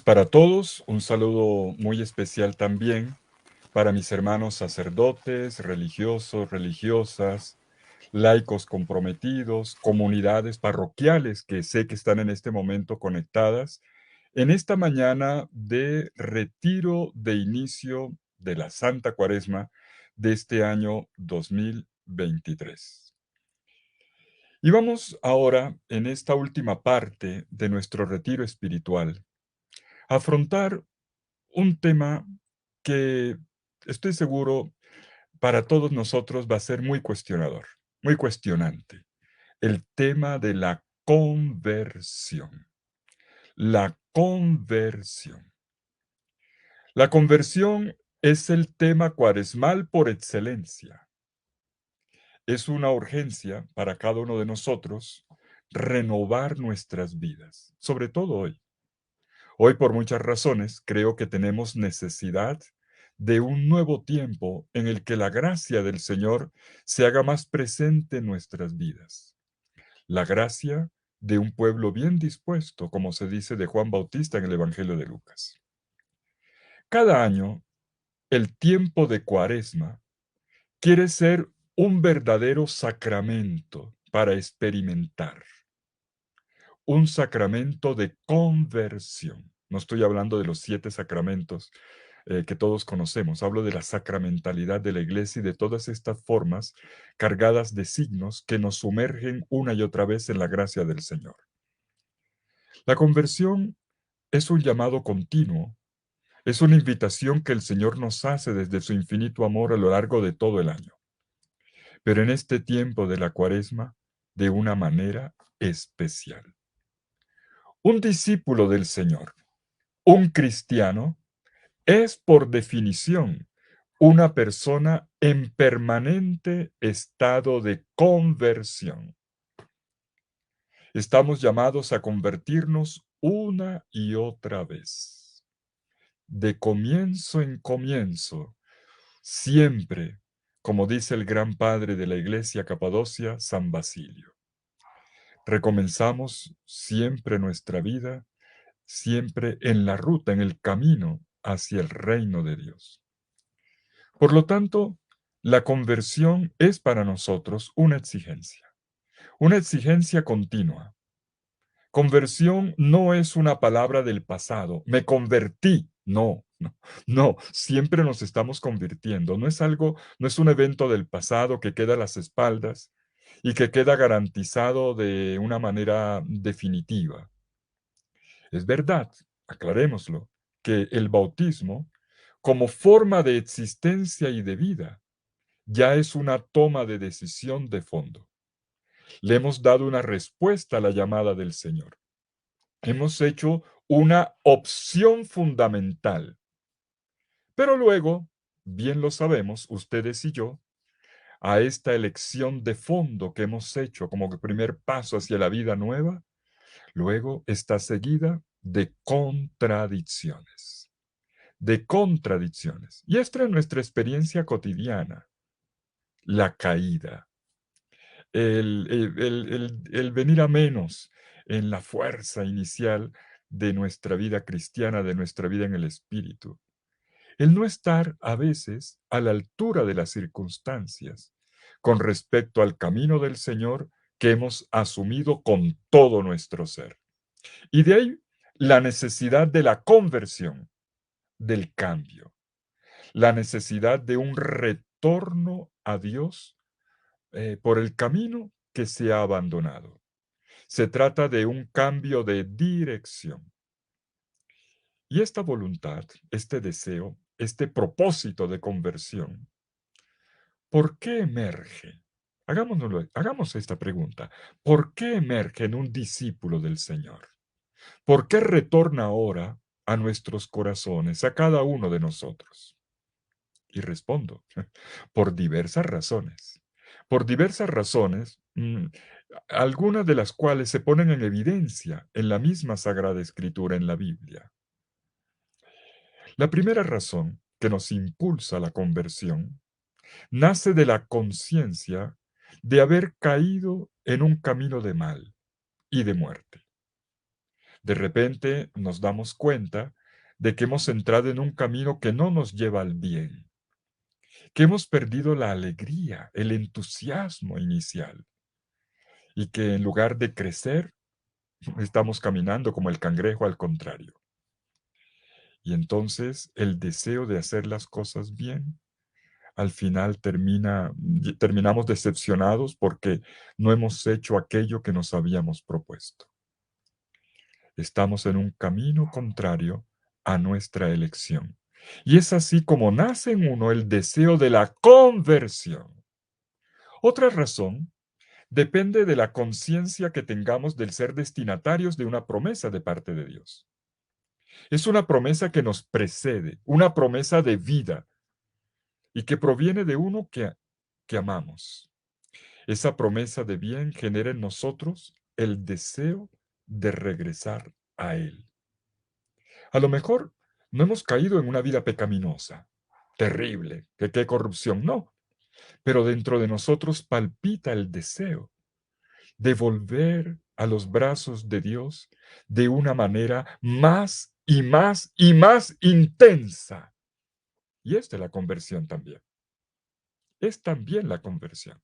Para todos, un saludo muy especial también para mis hermanos sacerdotes, religiosos, religiosas, laicos comprometidos, comunidades parroquiales que sé que están en este momento conectadas en esta mañana de retiro de inicio de la Santa Cuaresma de este año 2023. Y vamos ahora, en esta última parte de nuestro retiro espiritual, a afrontar un tema que estoy seguro para todos nosotros va a ser muy cuestionador, muy cuestionante. El tema de la conversión. La conversión. La conversión es el tema cuaresmal por excelencia. Es una urgencia para cada uno de nosotros renovar nuestras vidas, sobre todo hoy. Hoy, por muchas razones, creo que tenemos necesidad de un nuevo tiempo en el que la gracia del Señor se haga más presente en nuestras vidas. La gracia de un pueblo bien dispuesto, como se dice de Juan Bautista en el Evangelio de Lucas. Cada año, el tiempo de Cuaresma quiere ser un verdadero sacramento para experimentar, un sacramento de conversión. No estoy hablando de los 7 sacramentos que todos conocemos. Hablo de la sacramentalidad de la Iglesia y de todas estas formas cargadas de signos que nos sumergen una y otra vez en la gracia del Señor. La conversión es un llamado continuo, es una invitación que el Señor nos hace desde su infinito amor a lo largo de todo el año. Pero en este tiempo de la Cuaresma, de una manera especial. Un discípulo del Señor, un cristiano, es por definición una persona en permanente estado de conversión. Estamos llamados a convertirnos una y otra vez, de comienzo en comienzo, siempre, como dice el gran padre de la Iglesia Capadocia, San Basilio. Recomenzamos siempre nuestra vida, siempre en la ruta, en el camino hacia el reino de Dios. Por lo tanto, la conversión es para nosotros una exigencia continua. Conversión no es una palabra del pasado, me convertí, no, no, no, siempre nos estamos convirtiendo, no es algo, no es un evento del pasado que queda a las espaldas y que queda garantizado de una manera definitiva. Es verdad, aclarémoslo, que el bautismo, como forma de existencia y de vida, ya es una toma de decisión de fondo. Le hemos dado una respuesta a la llamada del Señor. Hemos hecho una opción fundamental. Pero luego, bien lo sabemos, ustedes y yo, a esta elección de fondo que hemos hecho como primer paso hacia la vida nueva, luego está seguida de contradicciones. De contradicciones. Y esta es nuestra experiencia cotidiana. La caída, el venir a menos en la fuerza inicial de nuestra vida cristiana, de nuestra vida en el Espíritu. El no estar a veces a la altura de las circunstancias con respecto al camino del Señor que hemos asumido con todo nuestro ser. Y de ahí la necesidad de la conversión, del cambio, la necesidad de un retorno a Dios por el camino que se ha abandonado. Se trata de un cambio de dirección. Y esta voluntad, este deseo, este propósito de conversión, ¿por qué emerge? Hagamos esta pregunta. ¿Por qué emerge en un discípulo del Señor? ¿Por qué retorna ahora a nuestros corazones, a cada uno de nosotros? Y respondo, por diversas razones. Por diversas razones, algunas de las cuales se ponen en evidencia en la misma Sagrada Escritura, en la Biblia. La primera razón que nos impulsa a la conversión nace de la conciencia de haber caído en un camino de mal y de muerte, De repente nos damos cuenta de que hemos entrado en un camino que no nos lleva al bien, que hemos perdido la alegría, el entusiasmo inicial y que en lugar de crecer, estamos caminando como el cangrejo al contrario. Y entonces el deseo de hacer las cosas bien, al final terminamos decepcionados porque no hemos hecho aquello que nos habíamos propuesto. Estamos en un camino contrario a nuestra elección. Y es así como nace en uno el deseo de la conversión. Otra razón depende de la conciencia que tengamos del ser destinatarios de una promesa de parte de Dios. Es una promesa que nos precede, una promesa de vida y que proviene de uno que amamos. Esa promesa de bien genera en nosotros el deseo de regresar a Él. A lo mejor no hemos caído en una vida pecaminosa, terrible, que qué corrupción, no, pero dentro de nosotros palpita el deseo de volver a los brazos de Dios de una manera más y más y más intensa. Y esta es la conversión también. Es también la conversión.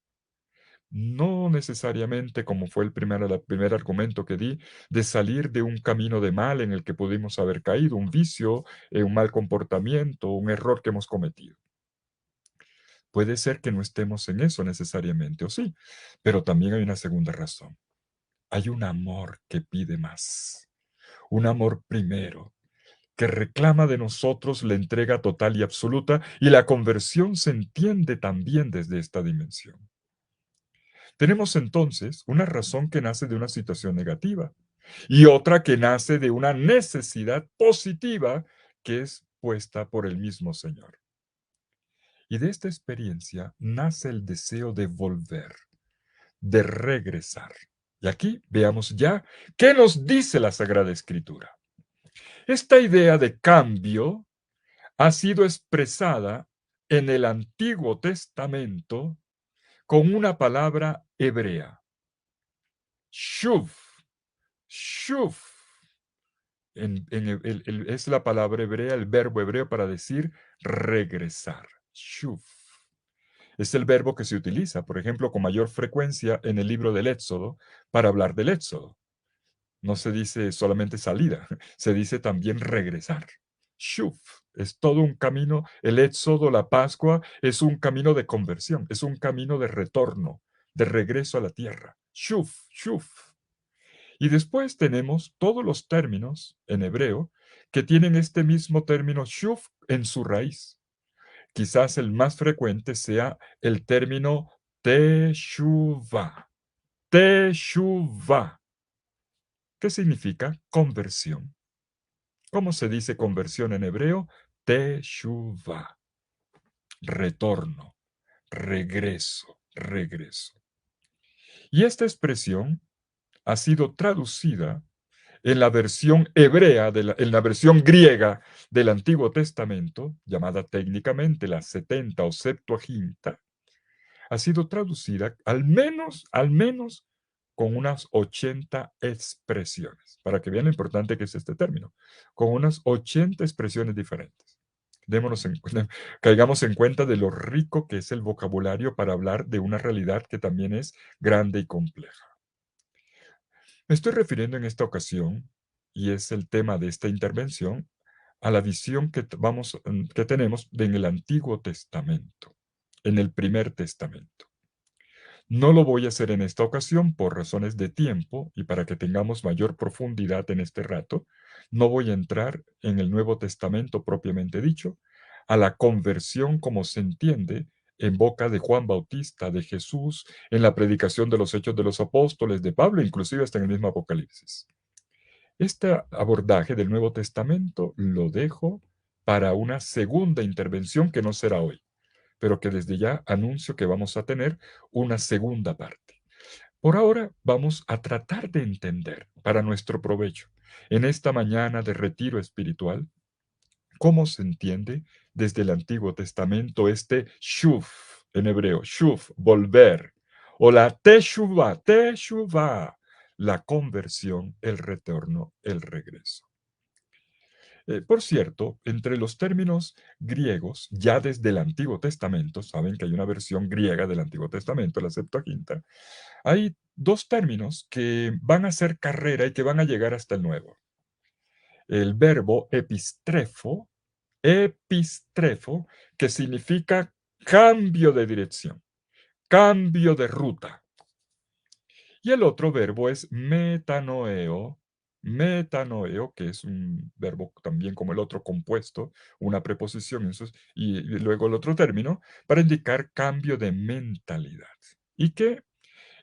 No necesariamente, como fue el primer argumento que di, de salir de un camino de mal en el que pudimos haber caído, un vicio, un mal comportamiento, un error que hemos cometido. Puede ser que no estemos en eso necesariamente, o sí, pero también hay una segunda razón. Hay un amor que pide más, un amor primero, que reclama de nosotros la entrega total y absoluta, y la conversión se entiende también desde esta dimensión. Tenemos entonces una razón que nace de una situación negativa y otra que nace de una necesidad positiva que es puesta por el mismo Señor. Y de esta experiencia nace el deseo de volver, de regresar. Y aquí veamos ya qué nos dice la Sagrada Escritura. Esta idea de cambio ha sido expresada en el Antiguo Testamento con una palabra hebrea, shuv. Shuv. Es la palabra hebrea, el verbo hebreo para decir regresar. Shuv. Es el verbo que se utiliza, por ejemplo, con mayor frecuencia en el libro del Éxodo para hablar del Éxodo. No se dice solamente salida, se dice también regresar. Shuv. Es todo un camino. El Éxodo, la Pascua, es un camino de conversión, es un camino de retorno, de regreso a la tierra. Shuv, shuv. Y después tenemos todos los términos en hebreo que tienen este mismo término shuf en su raíz. Quizás el más frecuente sea el término teshuvah. Teshuvah. ¿Qué significa conversión? ¿Cómo se dice conversión en hebreo? Teshuvah. Retorno, regreso, regreso. Y esta expresión ha sido traducida en la versión hebrea, en la versión griega del Antiguo Testamento, llamada técnicamente la 70 o Septuaginta, ha sido traducida al menos con unas 80 expresiones, para que vean lo importante que es este término, con unas 80 expresiones diferentes. Caigamos en cuenta de lo rico que es el vocabulario para hablar de una realidad que también es grande y compleja. Me estoy refiriendo en esta ocasión, y es el tema de esta intervención, a la visión que tenemos en el Antiguo Testamento, en el Primer Testamento. No lo voy a hacer en esta ocasión por razones de tiempo y para que tengamos mayor profundidad en este rato. No voy a entrar en el Nuevo Testamento propiamente dicho, a la conversión como se entiende en boca de Juan Bautista, de Jesús, en la predicación de los Hechos de los Apóstoles, de Pablo, inclusive hasta en el mismo Apocalipsis. Este abordaje del Nuevo Testamento lo dejo para una segunda intervención que no será hoy, pero que desde ya anuncio que vamos a tener una segunda parte. Por ahora vamos a tratar de entender, para nuestro provecho, en esta mañana de retiro espiritual, cómo se entiende desde el Antiguo Testamento este shuv, en hebreo, shuv, volver, o la teshuvah, teshuvah, la conversión, el retorno, el regreso. Por cierto, entre los términos griegos, ya desde el Antiguo Testamento, saben que hay una versión griega del Antiguo Testamento, la Septuaginta, hay dos términos que van a hacer carrera y que van a llegar hasta el Nuevo. El verbo epistrefo, que significa cambio de dirección, cambio de ruta. Y el otro verbo es metanoeo, que es un verbo también como el otro compuesto, una preposición, y luego el otro término, para indicar cambio de mentalidad. Y que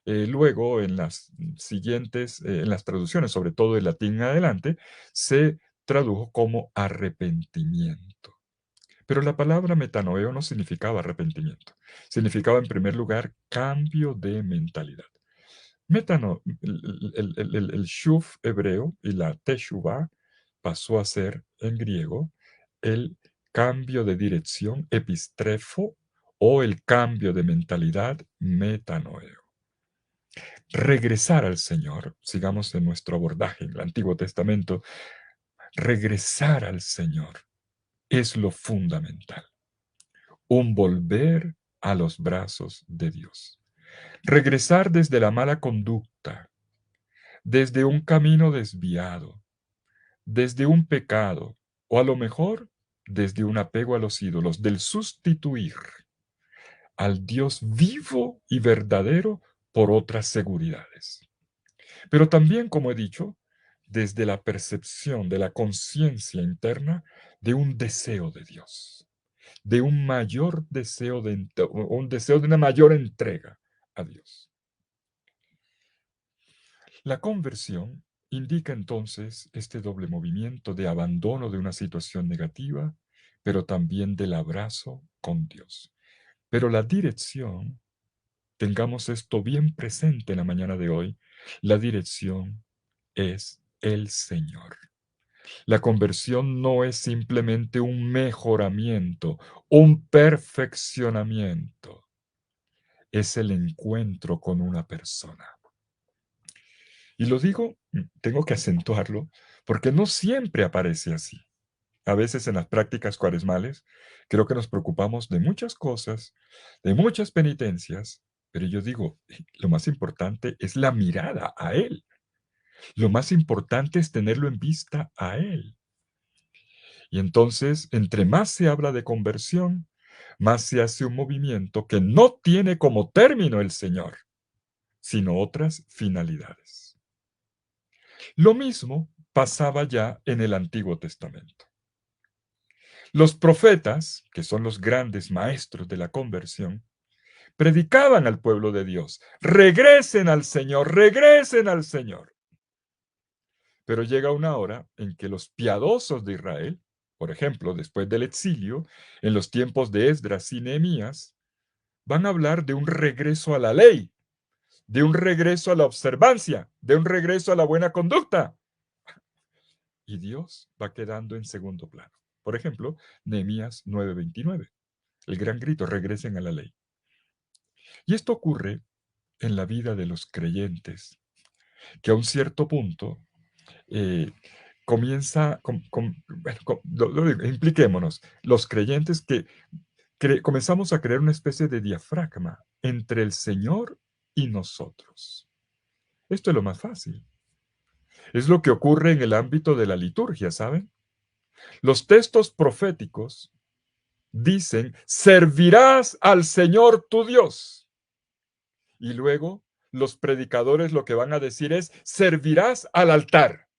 luego en las siguientes, en las traducciones, sobre todo del latín en adelante, se tradujo como arrepentimiento. Pero la palabra metanoeo no significaba arrepentimiento, significaba en primer lugar cambio de mentalidad. Metano, el shuv hebreo y la teshuvah pasó a ser en griego el cambio de dirección epistrefo o el cambio de mentalidad metanoeo. Regresar al Señor, sigamos en nuestro abordaje en el Antiguo Testamento, regresar al Señor es lo fundamental, un volver a los brazos de Dios. Regresar desde la mala conducta, desde un camino desviado, desde un pecado, o a lo mejor desde un apego a los ídolos, del sustituir al Dios vivo y verdadero por otras seguridades. Pero también, como he dicho, desde la percepción de la conciencia interna de un deseo de Dios, de un mayor deseo un deseo de una mayor entrega a Dios. La conversión indica entonces este doble movimiento de abandono de una situación negativa, pero también del abrazo con Dios. Pero la dirección, tengamos esto bien presente en la mañana de hoy, la dirección es el Señor. La conversión no es simplemente un mejoramiento, un perfeccionamiento, es el encuentro con una persona. Y lo digo, tengo que acentuarlo, porque no siempre aparece así. A veces en las prácticas cuaresmales creo que nos preocupamos de muchas cosas, de muchas penitencias, pero yo digo, lo más importante es la mirada a Él. Lo más importante es tenerlo en vista a Él. Y entonces, entre más se habla de conversión, más se hace un movimiento que no tiene como término el Señor, sino otras finalidades. Lo mismo pasaba ya en el Antiguo Testamento. Los profetas, que son los grandes maestros de la conversión, predicaban al pueblo de Dios, regresen al Señor, regresen al Señor. Pero llega una hora en que los piadosos de Israel, por ejemplo, después del exilio, en los tiempos de Esdras y Nehemías, van a hablar de un regreso a la ley, de un regreso a la observancia, de un regreso a la buena conducta. Y Dios va quedando en segundo plano. Por ejemplo, Nehemías 9:29, el gran grito, regresen a la ley. Y esto ocurre en la vida de los creyentes, que a un cierto punto eh, comienza, bueno, impliquémonos, los creyentes que comenzamos a crear una especie de diafragma entre el Señor y nosotros. Esto es lo más fácil. Es lo que ocurre en el ámbito de la liturgia, ¿saben? Los textos proféticos dicen, servirás al Señor tu Dios. Y luego los predicadores lo que van a decir es, servirás al altar.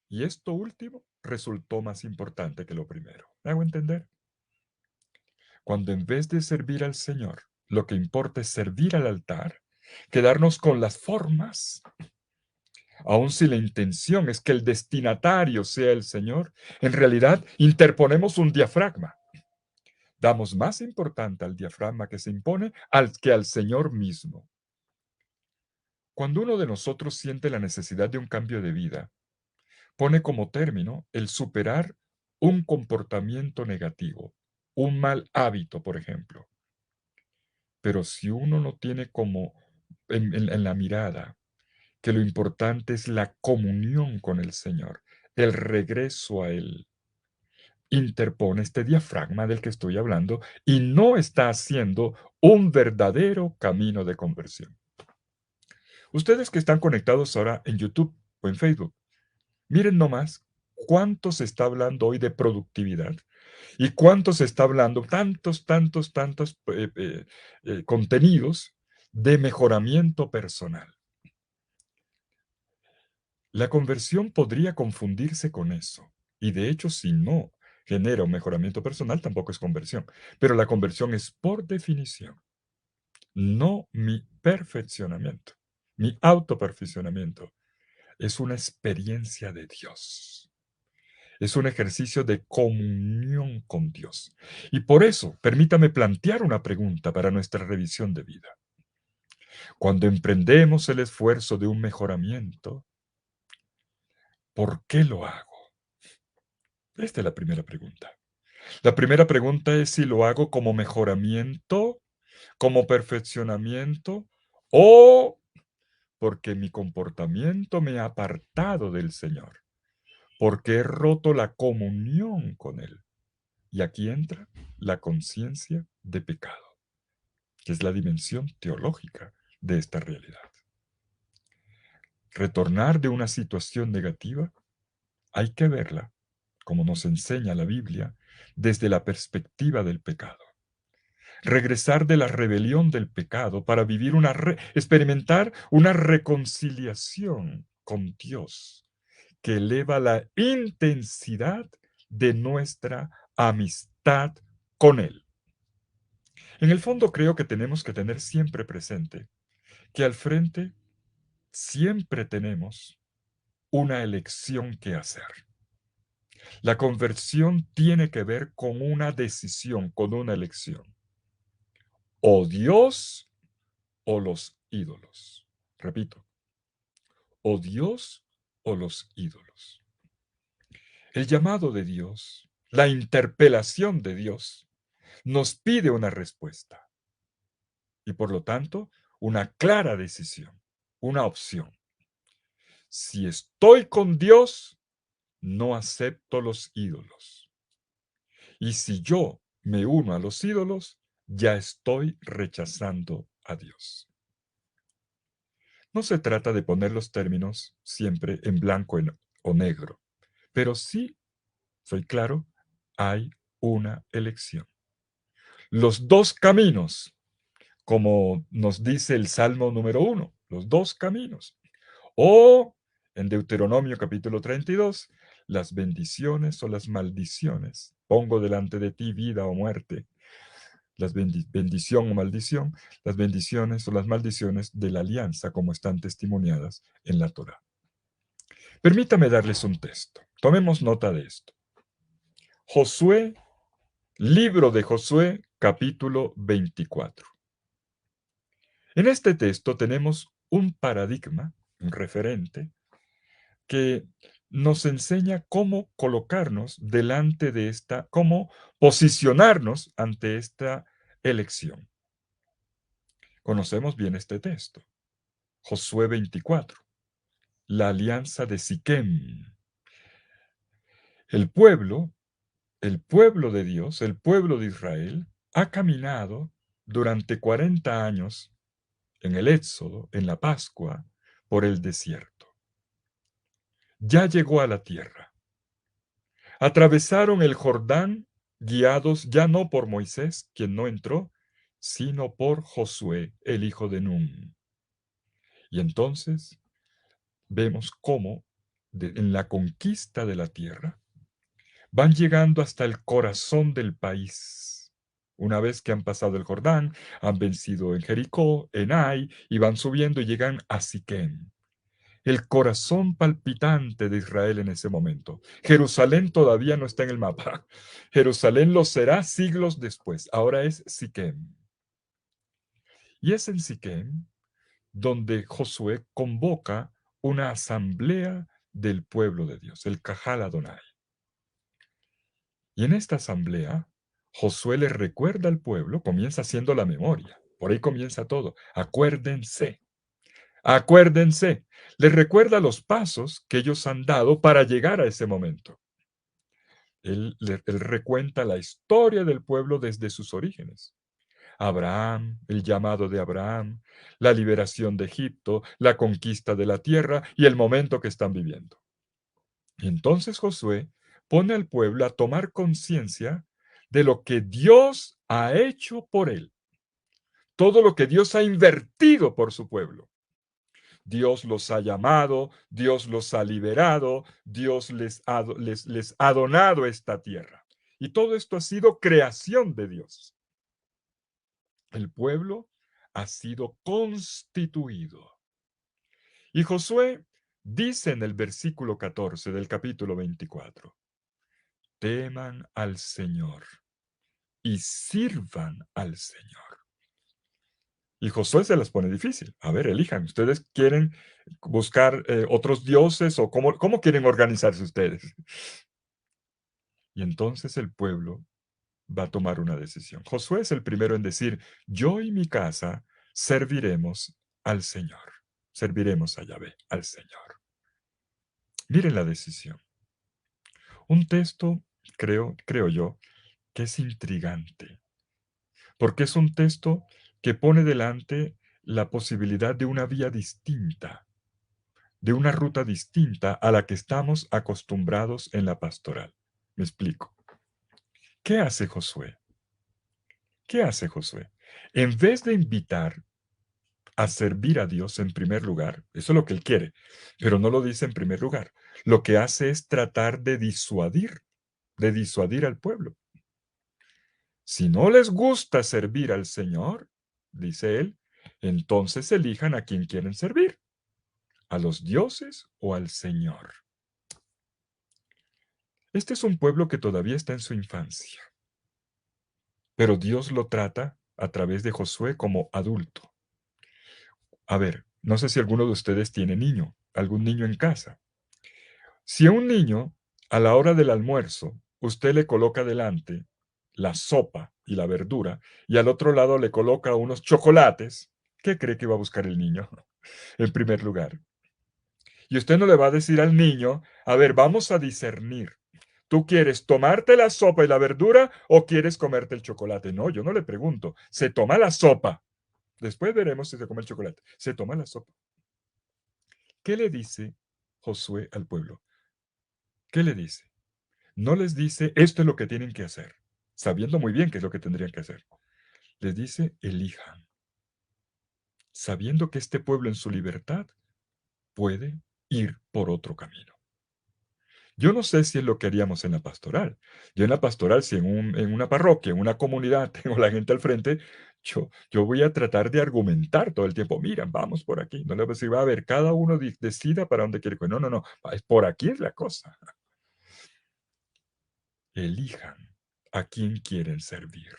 Y esto último resultó más importante que lo primero. ¿Me hago entender? Cuando en vez de servir al Señor, lo que importa es servir al altar, quedarnos con las formas, aun si la intención es que el destinatario sea el Señor, en realidad interponemos un diafragma. Damos más importancia al diafragma que se impone que al Señor mismo. Cuando uno de nosotros siente la necesidad de un cambio de vida, pone como término el superar un comportamiento negativo, un mal hábito, por ejemplo. Pero si uno no tiene como en la mirada, que lo importante es la comunión con el Señor, el regreso a Él. Interpone este diafragma del que estoy hablando y no está haciendo un verdadero camino de conversión. Ustedes que están conectados ahora en YouTube o en Facebook, miren nomás cuánto se está hablando hoy de productividad y cuánto se está hablando, tantos contenidos de mejoramiento personal. La conversión podría confundirse con eso. Y de hecho, si no genera un mejoramiento personal, tampoco es conversión. Pero la conversión es por definición, no mi perfeccionamiento, mi autoperfeccionamiento. Es una experiencia de Dios. Es un ejercicio de comunión con Dios. Y por eso, permítame plantear una pregunta para nuestra revisión de vida. Cuando emprendemos el esfuerzo de un mejoramiento, ¿por qué lo hago? Esta es la primera pregunta. La primera pregunta es si lo hago como mejoramiento, como perfeccionamiento o porque mi comportamiento me ha apartado del Señor, porque he roto la comunión con Él. Y aquí entra la conciencia de pecado, que es la dimensión teológica de esta realidad. Retornar de una situación negativa hay que verla, como nos enseña la Biblia, desde la perspectiva del pecado. Regresar de la rebelión del pecado para vivir experimentar una reconciliación con Dios que eleva la intensidad de nuestra amistad con Él. En el fondo creo que tenemos que tener siempre presente que al frente siempre tenemos una elección que hacer. La conversión tiene que ver con una decisión, con una elección. O Dios o los ídolos. Repito, o Dios o los ídolos. El llamado de Dios, la interpelación de Dios, nos pide una respuesta y por lo tanto una clara decisión, una opción. Si estoy con Dios, no acepto los ídolos. Y si yo me uno a los ídolos, ya estoy rechazando a Dios. No se trata de poner los términos siempre en blanco o negro, pero sí, soy claro, hay una elección. Los dos caminos, como nos dice el Salmo número 1, los dos caminos. O en Deuteronomio capítulo 32, las bendiciones o las maldiciones. Pongo delante de ti vida o muerte. Las bendición o maldición, las bendiciones o las maldiciones de la alianza, como están testimoniadas en la Torá. Permítame darles un texto. Tomemos nota de esto. Josué, libro de Josué, capítulo 24. En este texto tenemos un paradigma, un referente, que nos enseña cómo colocarnos delante de cómo posicionarnos ante esta elección. Conocemos bien este texto. Josué 24, la alianza de Siquem. El pueblo, el pueblo de Dios, el pueblo de Israel, ha caminado durante 40 años en el Éxodo, en la Pascua, por el desierto. Ya llegó a la tierra. Atravesaron el Jordán guiados ya no por Moisés, quien no entró, sino por Josué, el hijo de Nun. Y entonces vemos cómo en la conquista de la tierra van llegando hasta el corazón del país. Una vez que han pasado el Jordán, han vencido en Jericó, en Ai, y van subiendo y llegan a Siquem, el corazón palpitante de Israel en ese momento. Jerusalén todavía no está en el mapa. Jerusalén lo será siglos después. Ahora es Siquem. Y es en Siquem donde Josué convoca una asamblea del pueblo de Dios, el Cajal Adonai. Y en esta asamblea, Josué le recuerda al pueblo, comienza haciendo la memoria. Por ahí comienza todo. Acuérdense. Acuérdense, les recuerda los pasos que ellos han dado para llegar a ese momento. Él recuenta la historia del pueblo desde sus orígenes. Abraham, el llamado de Abraham, la liberación de Egipto, la conquista de la tierra y el momento que están viviendo. Y entonces Josué pone al pueblo a tomar conciencia de lo que Dios ha hecho por él, todo lo que Dios ha invertido por su pueblo. Dios los ha llamado, Dios los ha liberado, Dios les ha donado esta tierra. Y todo esto ha sido creación de Dios. El pueblo ha sido constituido. Y Josué dice en el versículo 14 del capítulo 24, teman al Señor y sirvan al Señor. Y Josué se las pone difícil. A ver, elijan. ¿Ustedes quieren buscar otros dioses o cómo quieren organizarse ustedes? Y entonces el pueblo va a tomar una decisión. Josué es el primero en decir, yo y mi casa serviremos al Señor. Serviremos a Yahvé, al Señor. Miren la decisión. Un texto, creo yo, que es intrigante, porque es un texto que pone delante la posibilidad de una vía distinta, de una ruta distinta a la que estamos acostumbrados en la pastoral. Me explico. ¿Qué hace Josué? ¿Qué hace Josué? En vez de invitar a servir a Dios en primer lugar, eso es lo que él quiere, pero no lo dice en primer lugar. Lo que hace es tratar de disuadir al pueblo. Si no les gusta servir al Señor, dice él, entonces elijan a quien quieren servir, a los dioses o al Señor. Este es un pueblo que todavía está en su infancia, pero Dios lo trata a través de Josué como adulto. A ver, no sé si alguno de ustedes tiene algún niño en casa. Si a un niño, a la hora del almuerzo, usted le coloca delante la sopa y la verdura, y al otro lado le coloca unos chocolates, ¿qué cree que va a buscar el niño? En primer lugar. Y usted no le va a decir al niño, a ver, vamos a discernir. ¿Tú quieres tomarte la sopa y la verdura o quieres comerte el chocolate? No, yo no le pregunto. Se toma la sopa. Después veremos si se come el chocolate. Se toma la sopa. ¿Qué le dice Josué al pueblo? ¿Qué le dice? No les dice, esto es lo que tienen que hacer, sabiendo muy bien qué es lo que tendrían que hacer. Les dice, elijan, sabiendo que este pueblo en su libertad puede ir por otro camino. Yo no sé si es lo que haríamos en la pastoral. Yo en la pastoral, si en una parroquia, en una comunidad, tengo la gente al frente, yo voy a tratar de argumentar todo el tiempo. Mira, vamos por aquí. No le voy a decir, va a ver, cada uno decida para dónde quiere ir. No, no, no. Por aquí es la cosa. Elijan a quién quieren servir.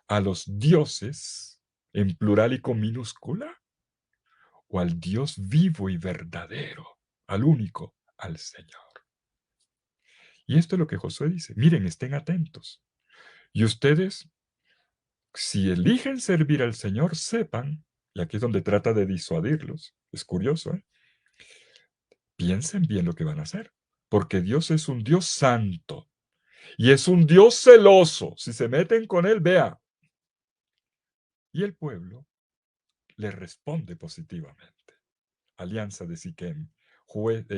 ¿A los dioses, en plural y con minúscula? ¿O al Dios vivo y verdadero, al único, al Señor? Y esto es lo que Josué dice. Miren, estén atentos. Y ustedes, si eligen servir al Señor, sepan, y aquí es donde trata de disuadirlos, es curioso, ¿eh? Piensen bien lo que van a hacer, porque Dios es un Dios santo y es un Dios celoso. Si se meten con Él, vea. Y el pueblo le responde positivamente. Alianza de Siquem.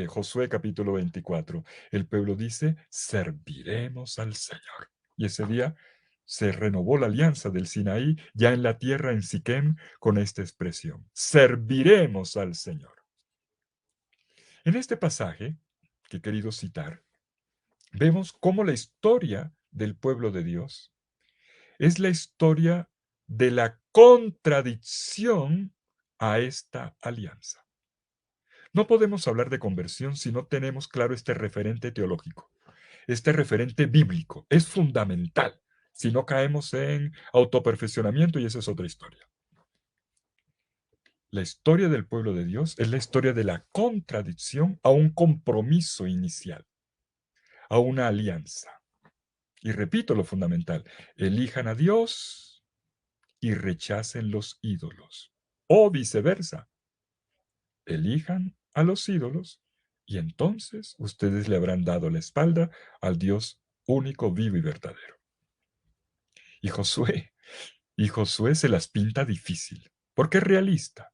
Josué capítulo 24. El pueblo dice, serviremos al Señor. Y ese día se renovó la alianza del Sinaí ya en la tierra en Siquem con esta expresión, serviremos al Señor. En este pasaje que he querido citar, vemos cómo la historia del pueblo de Dios es la historia de la contradicción a esta alianza. No podemos hablar de conversión si no tenemos claro este referente teológico, este referente bíblico. Es fundamental. Si no caemos en autoperfeccionamiento y esa es otra historia. La historia del pueblo de Dios es la historia de la contradicción a un compromiso inicial, a una alianza. Y repito lo fundamental, elijan a Dios y rechacen los ídolos, o viceversa. elijan a los ídolos y entonces ustedes le habrán dado la espalda al Dios único, vivo y verdadero. Y Josué se las pinta difícil, porque es realista,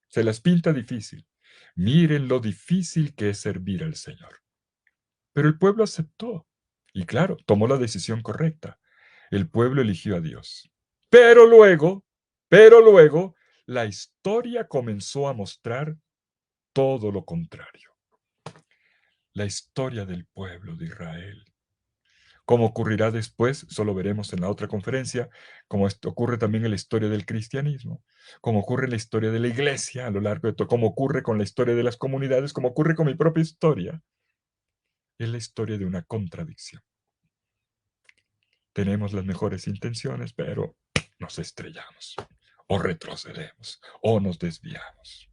se las pinta difícil. Miren lo difícil que es servir al Señor. Pero el pueblo aceptó y claro, tomó la decisión correcta. El pueblo eligió a Dios. Pero luego, pero luego, la historia comenzó a mostrar todo lo contrario. La historia del pueblo de Israel. Como ocurrirá después, solo veremos en la otra conferencia, como esto ocurre también en la historia del cristianismo, como ocurre en la historia de la iglesia a lo largo de todo, como ocurre con la historia de las comunidades, como ocurre con mi propia historia, es la historia de una contradicción. Tenemos las mejores intenciones, pero nos estrellamos, o retrocedemos, o nos desviamos.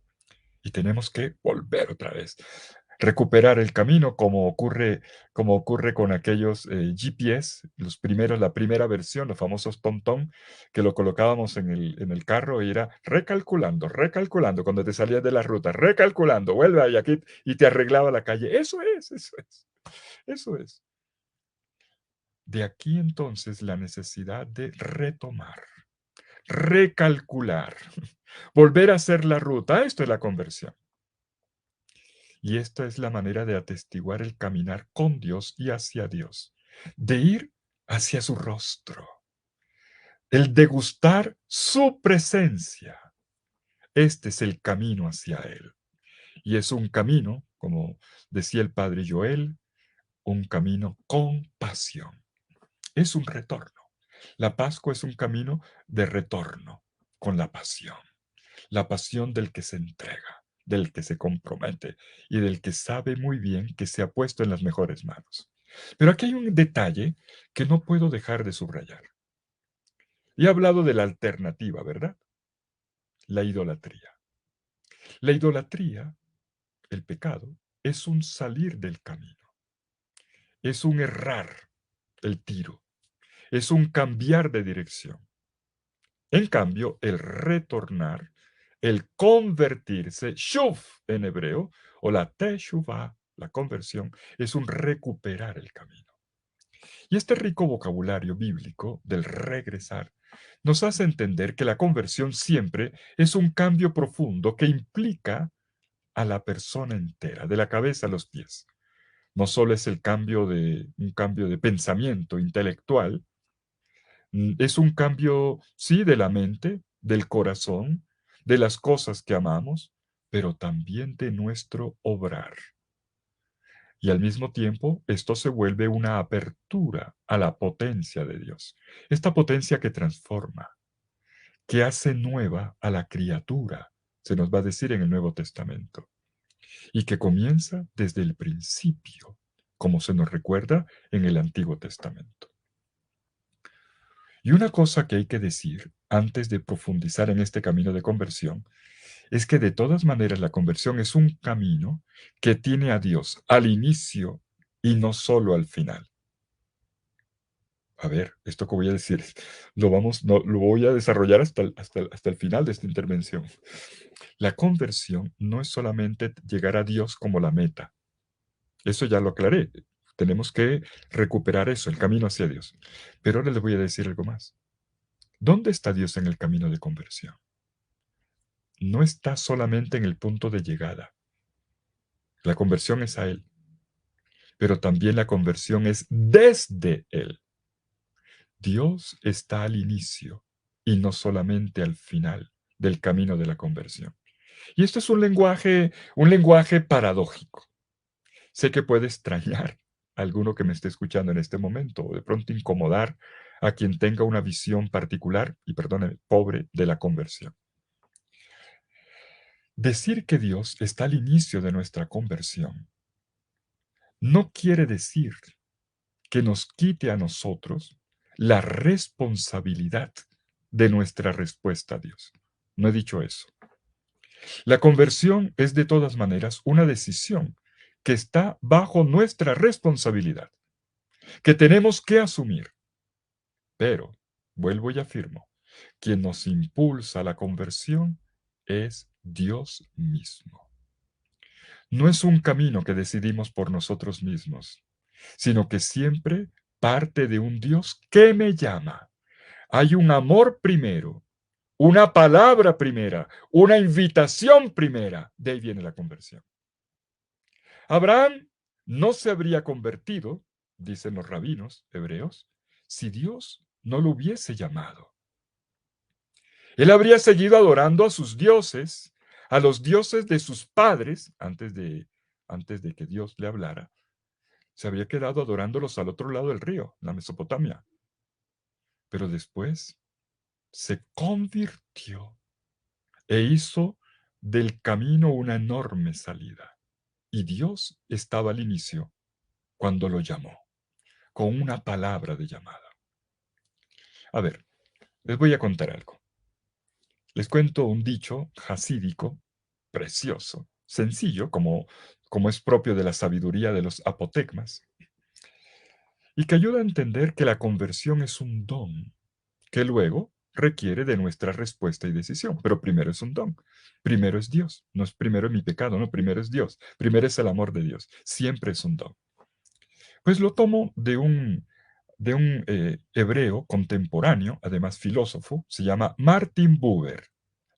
Y tenemos que volver otra vez, recuperar el camino como ocurre con aquellos GPS, los primeros, la primera versión, los famosos TomTom, que lo colocábamos en el carro y era recalculando, recalculando, cuando te salías de la ruta, recalculando, vuelve ahí aquí y te arreglaba la calle. Eso es, eso es, eso es. De aquí entonces la necesidad de retomar, recalcular, volver a hacer la ruta. Esto es la conversión. Y esta es la manera de atestiguar el caminar con Dios y hacia Dios, de ir hacia su rostro, el degustar su presencia. Este es el camino hacia Él. Y es un camino, como decía el padre Joel, un camino con pasión. Es un retorno. La Pascua es un camino de retorno con la pasión del que se entrega, del que se compromete y del que sabe muy bien que se ha puesto en las mejores manos. Pero aquí hay un detalle que no puedo dejar de subrayar. Y he hablado de la alternativa, ¿verdad? La idolatría. La idolatría, el pecado, es un salir del camino, es un errar el tiro, es un cambiar de dirección. En cambio, el retornar, el convertirse, shuv en hebreo, o la teshuvah, la conversión, es un recuperar el camino. Y este rico vocabulario bíblico del regresar nos hace entender que la conversión siempre es un cambio profundo que implica a la persona entera, de la cabeza a los pies. No solo es un cambio de pensamiento intelectual, es un cambio, sí, de la mente, del corazón, de las cosas que amamos, pero también de nuestro obrar. Y al mismo tiempo, esto se vuelve una apertura a la potencia de Dios. Esta potencia que transforma, que hace nueva a la criatura, se nos va a decir en el Nuevo Testamento, y que comienza desde el principio, como se nos recuerda en el Antiguo Testamento. Y una cosa que hay que decir antes de profundizar en este camino de conversión es que de todas maneras la conversión es un camino que tiene a Dios al inicio y no solo al final. A ver, esto que voy a decir, lo voy a desarrollar hasta el final de esta intervención. La conversión no es solamente llegar a Dios como la meta. Eso ya lo aclaré. Tenemos que recuperar eso, el camino hacia Dios. Pero ahora les voy a decir algo más. ¿Dónde está Dios en el camino de conversión? No está solamente en el punto de llegada. La conversión es a Él, pero también la conversión es desde Él. Dios está al inicio y no solamente al final del camino de la conversión. Y esto es un lenguaje paradójico. Sé que puede extrañar a alguno que me esté escuchando en este momento o de pronto incomodar a quien tenga una visión particular, y perdóneme, pobre de la conversión. Decir que Dios está al inicio de nuestra conversión no quiere decir que nos quite a nosotros la responsabilidad de nuestra respuesta a Dios. No he dicho eso. La conversión es de todas maneras una decisión que está bajo nuestra responsabilidad, que tenemos que asumir. Pero, vuelvo y afirmo, quien nos impulsa a la conversión es Dios mismo. no es un camino que decidimos por nosotros mismos, sino que siempre parte de un Dios que me llama. Hay un amor primero, una palabra primera, una invitación primera. De ahí viene la conversión. Abraham no se habría convertido, dicen los rabinos hebreos, si Dios no lo hubiese llamado. Él habría seguido adorando a sus dioses, a los dioses de sus padres, antes de que Dios le hablara. Se había quedado adorándolos al otro lado del río, en la Mesopotamia. Pero después se convirtió e hizo del camino una enorme salida. Y Dios estaba al inicio cuando lo llamó, con una palabra de llamada. A ver, les voy a contar algo. Les cuento un dicho jasídico, precioso, sencillo, como es propio de la sabiduría de los apotegmas, y que ayuda a entender que la conversión es un don, que luego requiere de nuestra respuesta y decisión. Pero primero es un don. Primero es Dios. No es primero mi pecado, no, primero es Dios. Primero es el amor de Dios. Siempre es un don. Pues lo tomo de un hebreo contemporáneo, además filósofo, se llama Martin Buber.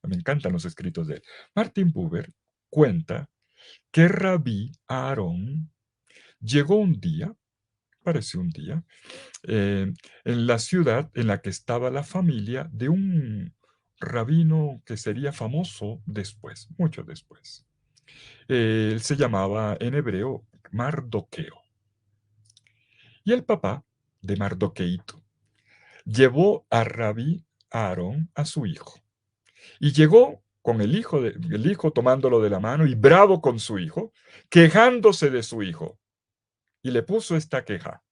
Me encantan los escritos de él. Martin Buber cuenta que Rabí Aarón llegó un día, parece un día, en la ciudad en la que estaba la familia de un rabino que sería famoso después, mucho después. Él se llamaba en hebreo Mardoqueo. Y el papá de Mardoqueito llevó a Rabí Aarón a su hijo. Y llegó con el hijo tomándolo de la mano y bravo con su hijo, quejándose de su hijo. Y le puso esta queja.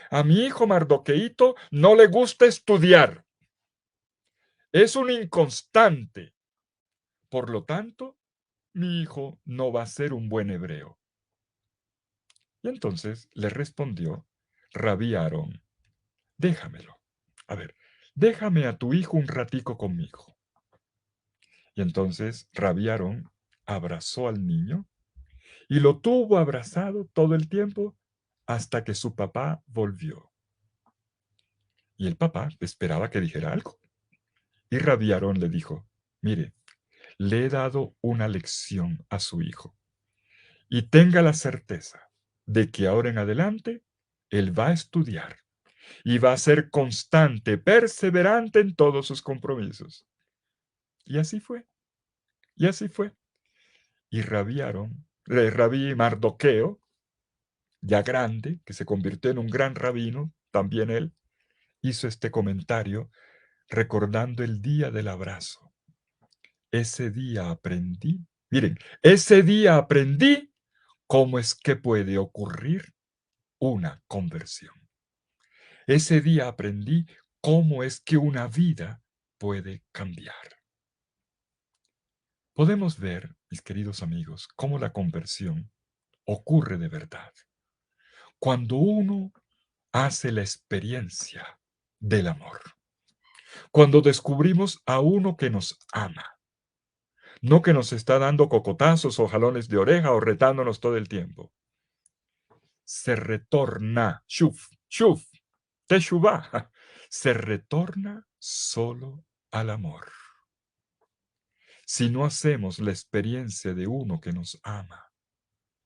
A mi hijo Mardoqueito no le gusta estudiar. Es un inconstante. Por lo tanto, mi hijo no va a ser un buen hebreo. Y entonces le respondió Rabí Aarón, déjamelo. A ver, déjame a tu hijo un ratico conmigo. Y entonces Rabí Aarón abrazó al niño y lo tuvo abrazado todo el tiempo hasta que su papá volvió. Y el papá esperaba que dijera algo. Y Rabí Aarón le dijo, mire, le he dado una lección a su hijo y tenga la certeza de que ahora en adelante él va a estudiar y va a ser constante, perseverante en todos sus compromisos. Y así fue, y así fue. Y Rabí Mardoqueo, ya grande, que se convirtió en un gran rabino, también él, hizo este comentario recordando el día del abrazo. Ese día aprendí, miren, ese día aprendí cómo es que puede ocurrir una conversión. Ese día aprendí cómo es que una vida puede cambiar. Podemos ver, mis queridos amigos, cómo la conversión ocurre de verdad. Cuando uno hace la experiencia del amor. Cuando descubrimos a uno que nos ama. No que nos está dando cocotazos o jalones de oreja o retándonos todo el tiempo. Se retorna, shuf, shuf, teshuvah, se retorna solo al amor. Si no hacemos la experiencia de uno que nos ama,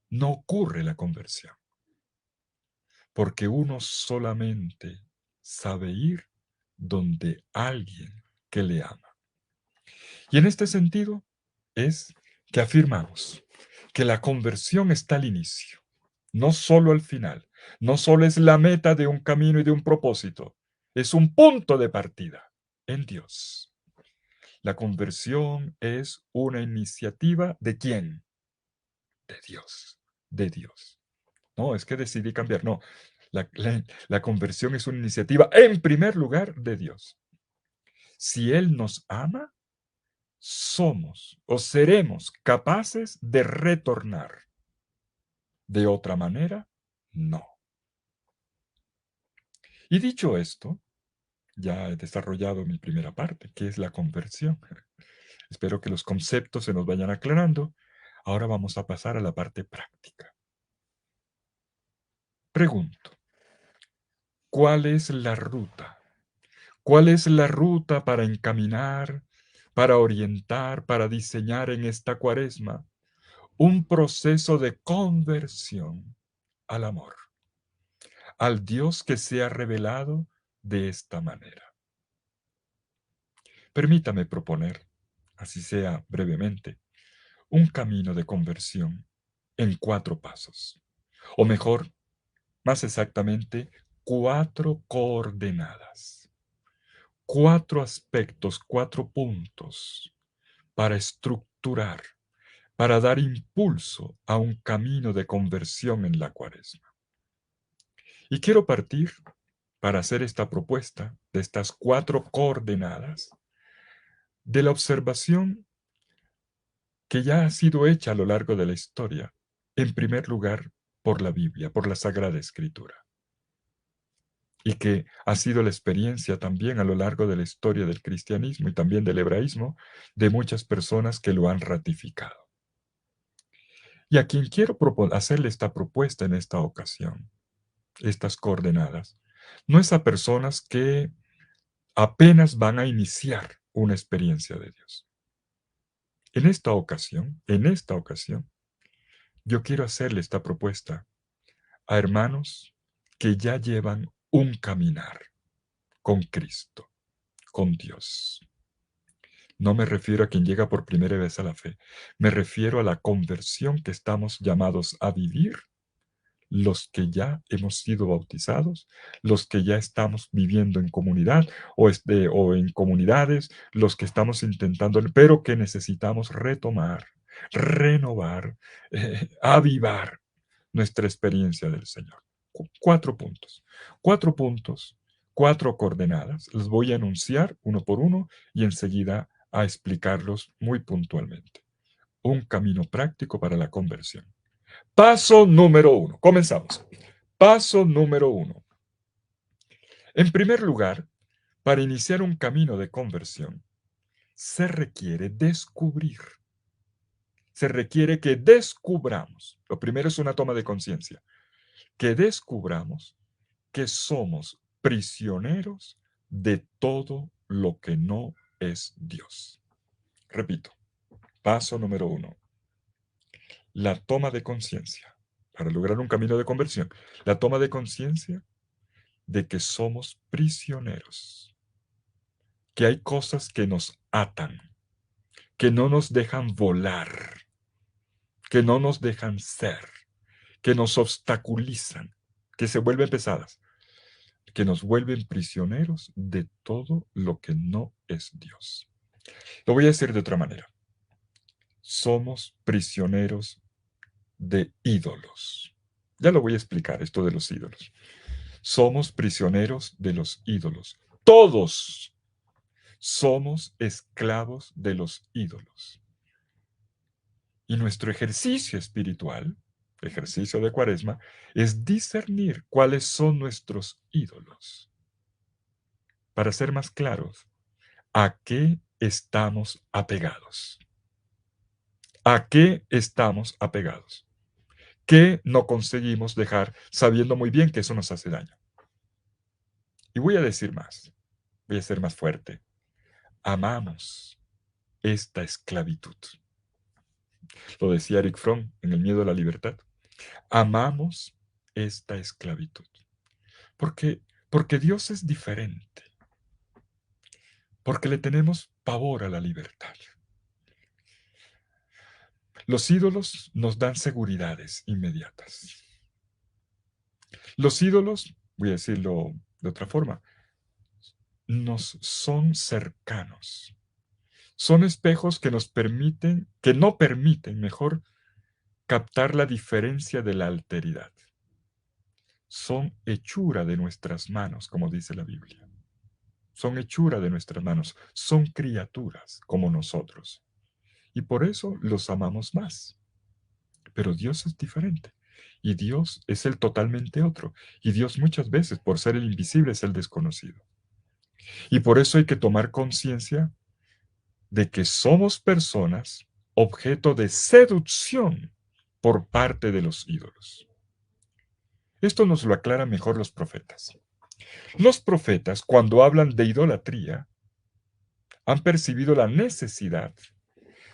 no ocurre la conversión, porque uno solamente sabe ir donde alguien que le ama. Y en este sentido es que afirmamos que la conversión está al inicio, no solo al final, no solo es la meta de un camino y de un propósito, es un punto de partida en Dios. La conversión es una iniciativa ¿de quién? De Dios, de Dios. No, es que decidí cambiar, no. La conversión es una iniciativa en primer lugar de Dios. Si Él nos ama, somos o seremos capaces de retornar. De otra manera, no. Y dicho esto, ya he desarrollado mi primera parte, que es la conversión. Espero que los conceptos se nos vayan aclarando. Ahora vamos a pasar a la parte práctica. Pregunto, ¿cuál es la ruta? ¿Cuál es la ruta para encaminar, para orientar, para diseñar en esta cuaresma un proceso de conversión al amor, al Dios que se ha revelado de esta manera? Permítame proponer, así sea brevemente, un camino de conversión en 4 pasos, o mejor, más exactamente, 4 coordenadas, 4 aspectos, 4 puntos para estructurar, para dar impulso a un camino de conversión en la cuaresma. Y quiero partir, para hacer esta propuesta de estas 4 coordenadas, de la observación que ya ha sido hecha a lo largo de la historia, en primer lugar por la Biblia, por la Sagrada Escritura, y que ha sido la experiencia también a lo largo de la historia del cristianismo y también del hebraísmo de muchas personas que lo han ratificado. Y a quien quiero hacerle esta propuesta en esta ocasión, estas coordenadas, no es a personas que apenas van a iniciar una experiencia de Dios. En esta ocasión, yo quiero hacerle esta propuesta a hermanos que ya llevan un caminar con Cristo, con Dios. No me refiero a quien llega por primera vez a la fe, me refiero a la conversión que estamos llamados a vivir los que ya hemos sido bautizados, los que ya estamos viviendo en comunidad o en comunidades, los que estamos intentando, pero que necesitamos retomar, renovar, avivar nuestra experiencia del Señor. 4 puntos, 4 puntos, 4 coordenadas. Los voy a enunciar uno por uno y enseguida a explicarlos muy puntualmente. Un camino práctico para la conversión. Paso número 1. Comenzamos. Paso número 1. En primer lugar, para iniciar un camino de conversión, se requiere descubrir. Se requiere que descubramos. Lo primero es una toma de conciencia. Que descubramos que somos prisioneros de todo lo que no es Dios. Repito, paso número 1. La toma de conciencia. Para lograr un camino de conversión, la toma de conciencia de que somos prisioneros, que hay cosas que nos atan, que no nos dejan volar, que no nos dejan ser, que nos obstaculizan, que se vuelven pesadas, que nos vuelven prisioneros de todo lo que no es Dios. Lo voy a decir de otra manera. Somos prisioneros de ídolos. Ya lo voy a explicar, esto de los ídolos. Somos prisioneros de los ídolos. Todos somos esclavos de los ídolos. Y nuestro ejercicio espiritual, ejercicio de Cuaresma, es discernir cuáles son nuestros ídolos. Para ser más claros, ¿a qué estamos apegados? ¿A qué estamos apegados? ¿Qué no conseguimos dejar sabiendo muy bien que eso nos hace daño? Y voy a decir más, voy a ser más fuerte. Amamos esta esclavitud. Lo decía Eric Fromm en El miedo a la libertad. Amamos esta esclavitud. Porque, porque Dios es diferente. Porque le tenemos pavor a la libertad. Los ídolos nos dan seguridades inmediatas. Los ídolos, voy a decirlo de otra forma, nos son cercanos. Son espejos que nos permiten, que no permiten, mejor, captar la diferencia de la alteridad. Son hechura de nuestras manos, como dice la Biblia. Son hechura de nuestras manos. Son criaturas como nosotros. Y por eso los amamos más. Pero Dios es diferente. Y Dios es el totalmente otro. Y Dios muchas veces, por ser el invisible, es el desconocido. Y por eso hay que tomar conciencia de que somos personas objeto de seducción por parte de los ídolos. Esto nos lo aclaran mejor los profetas. Los profetas, cuando hablan de idolatría, han percibido la necesidad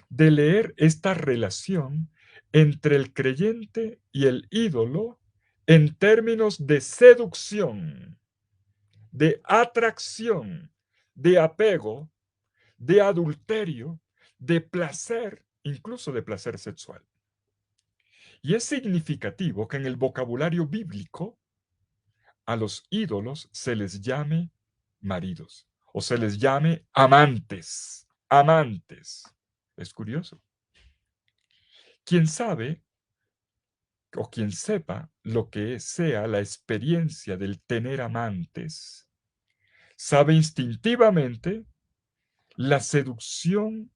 de leer esta relación entre el creyente y el ídolo en términos de seducción, de atracción, de apego, de adulterio, de placer, incluso de placer sexual. Y es significativo que en el vocabulario bíblico a los ídolos se les llame maridos o se les llame amantes, amantes. Es curioso. Quien sabe o quien sepa lo que sea la experiencia del tener amantes, sabe instintivamente la seducción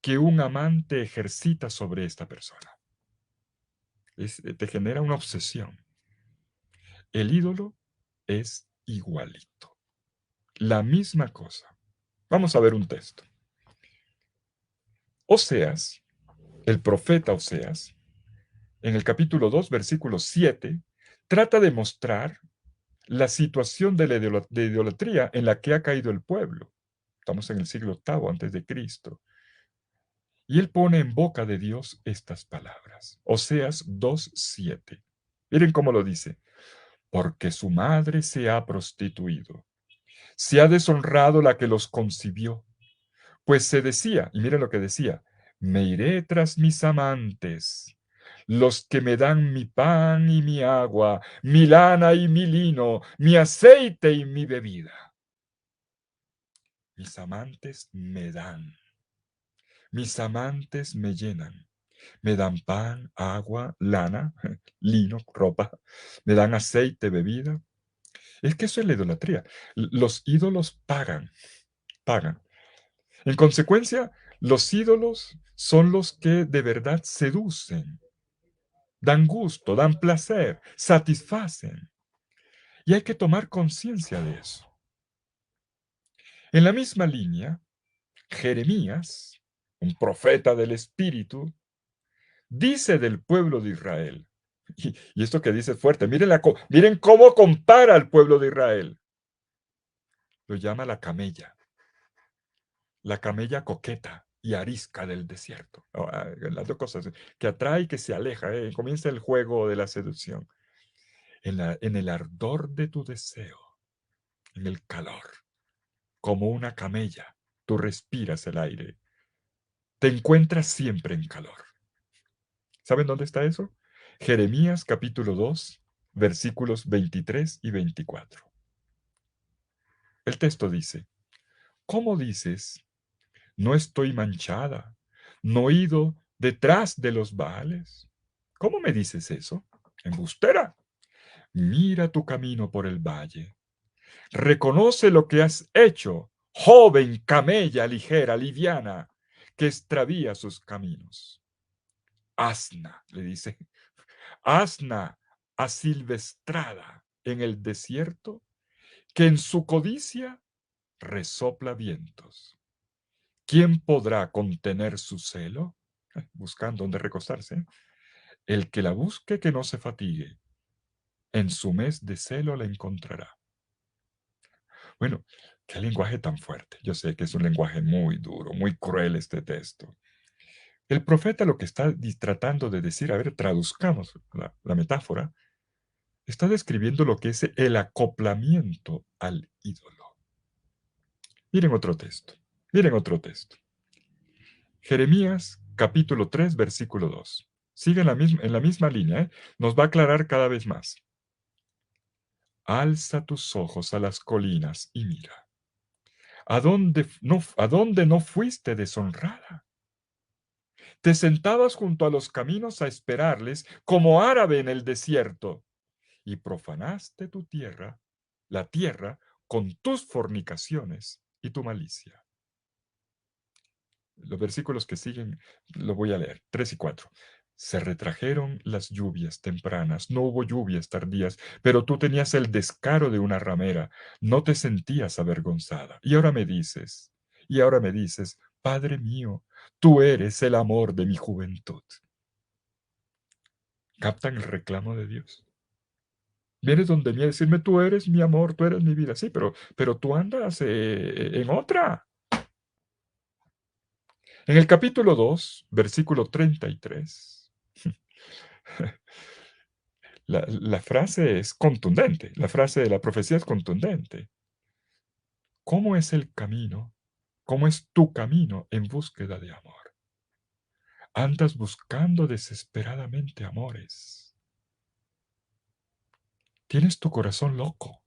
que un amante ejercita sobre esta persona. Te genera una obsesión. El ídolo es igualito. La misma cosa. Vamos a ver un texto. Oseas, el profeta Oseas, en el capítulo 2, versículo 7, trata de mostrar la situación de de idolatría en la que ha caído el pueblo. Estamos en el siglo VIII antes de Cristo. Y él pone en boca de Dios estas palabras. Oseas 2:7. Miren cómo lo dice. Porque su madre se ha prostituido. Se ha deshonrado la que los concibió. Pues se decía, y miren lo que decía, me iré tras mis amantes, los que me dan mi pan y mi agua, mi lana y mi lino, mi aceite y mi bebida. Mis amantes me dan, mis amantes me dan pan, agua, lana, lino, ropa, me dan aceite, bebida. Es que eso es la idolatría. Los ídolos pagan, pagan. En consecuencia, los ídolos son los que de verdad seducen, dan gusto, dan placer, satisfacen. Y hay que tomar conciencia de eso. En la misma línea, Jeremías, un profeta del Espíritu, dice del pueblo de Israel, y esto que dice es fuerte, miren cómo compara al pueblo de Israel. Lo llama la camella coqueta y arisca del desierto. Las dos cosas, que atrae y que se aleja. Comienza el juego de la seducción. En el ardor de tu deseo, en el calor, como una camella, tú respiras el aire. Te encuentras siempre en calor. ¿Saben dónde está eso? Jeremías capítulo 2, versículos 23 y 24. El texto dice, ¿cómo dices? No estoy manchada, no he ido detrás de los Baales. ¿Cómo me dices eso? Embustera. Mira tu camino por el valle. Reconoce lo que has hecho, joven camella ligera, liviana, que extravía sus caminos. Asna, le dice, asna asilvestrada en el desierto, que en su codicia resopla vientos. ¿Quién podrá contener su celo? Buscando dónde recostarse. El que la busque que no se fatigue. En su mes de celo la encontrará. Bueno, qué lenguaje tan fuerte. Yo sé que es un lenguaje muy duro, muy cruel este texto. El profeta lo que está tratando de decir, a ver, traduzcamos la metáfora, está describiendo lo que es el acoplamiento al ídolo. Miren otro texto. Miren otro texto. Jeremías capítulo 3, versículo 2. Sigue en la misma línea, ¿eh? Nos va a aclarar cada vez más. Alza tus ojos a las colinas y mira. ¿A dónde no fuiste deshonrada? Te sentabas junto a los caminos a esperarles como árabe en el desierto y profanaste tu tierra, la tierra, con tus fornicaciones y tu malicia. Los versículos que siguen lo voy a leer, 3 y 4. Se retrajeron las lluvias tempranas, no hubo lluvias tardías, pero tú tenías el descaro de una ramera, no te sentías avergonzada. Y ahora me dices, Padre mío, Tú eres el amor de mi juventud. ¿Captan el reclamo de Dios? Vienes donde mí a decirme, tú eres mi amor, tú eres mi vida. Sí, pero tú andas en otra. En el capítulo 2, versículo 33, la frase es contundente, la frase de la profecía es contundente. ¿Cómo es el camino? ¿Cómo es tu camino en búsqueda de amor? Andas buscando desesperadamente amores. Tienes tu corazón loco.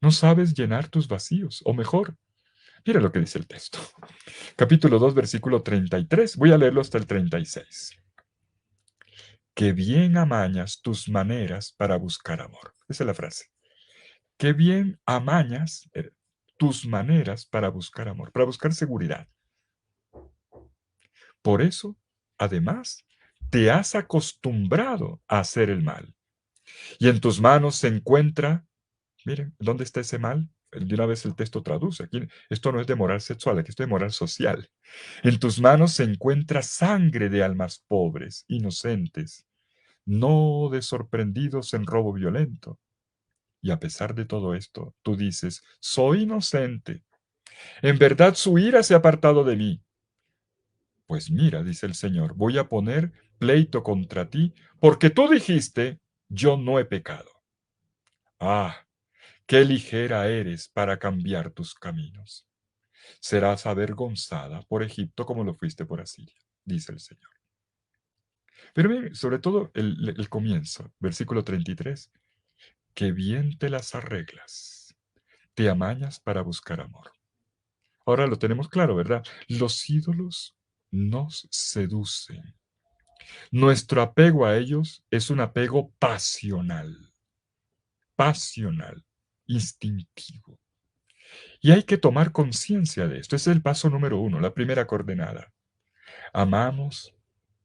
No sabes llenar tus vacíos, o mejor, mira lo que dice el texto. Capítulo 2, versículo 33. Voy a leerlo hasta el 36. Qué bien amañas tus maneras para buscar amor. Esa es la frase. Qué bien amañas tus maneras para buscar amor, para buscar seguridad. Por eso, además, te has acostumbrado a hacer el mal. Y en tus manos se encuentra, miren, ¿dónde está ese mal? De una vez el texto traduce. Aquí, esto no es de moral sexual, aquí esto es de moral social. En tus manos se encuentra sangre de almas pobres, inocentes, no de sorprendidos en robo violento. Y a pesar de todo esto, tú dices, soy inocente. En verdad su ira se ha apartado de mí. Pues mira, dice el Señor, voy a poner pleito contra ti, porque tú dijiste, yo no he pecado. Ah, qué ligera eres para cambiar tus caminos. Serás avergonzada por Egipto como lo fuiste por Asiria, dice el Señor. Pero miren, sobre todo el comienzo, versículo 33, qué bien te las arreglas, te amañas para buscar amor. Ahora lo tenemos claro, ¿verdad? Los ídolos nos seducen. Nuestro apego a ellos es un apego pasional, instintivo. Y hay que tomar conciencia de esto. Ese es el paso número 1, la primera coordenada. Amamos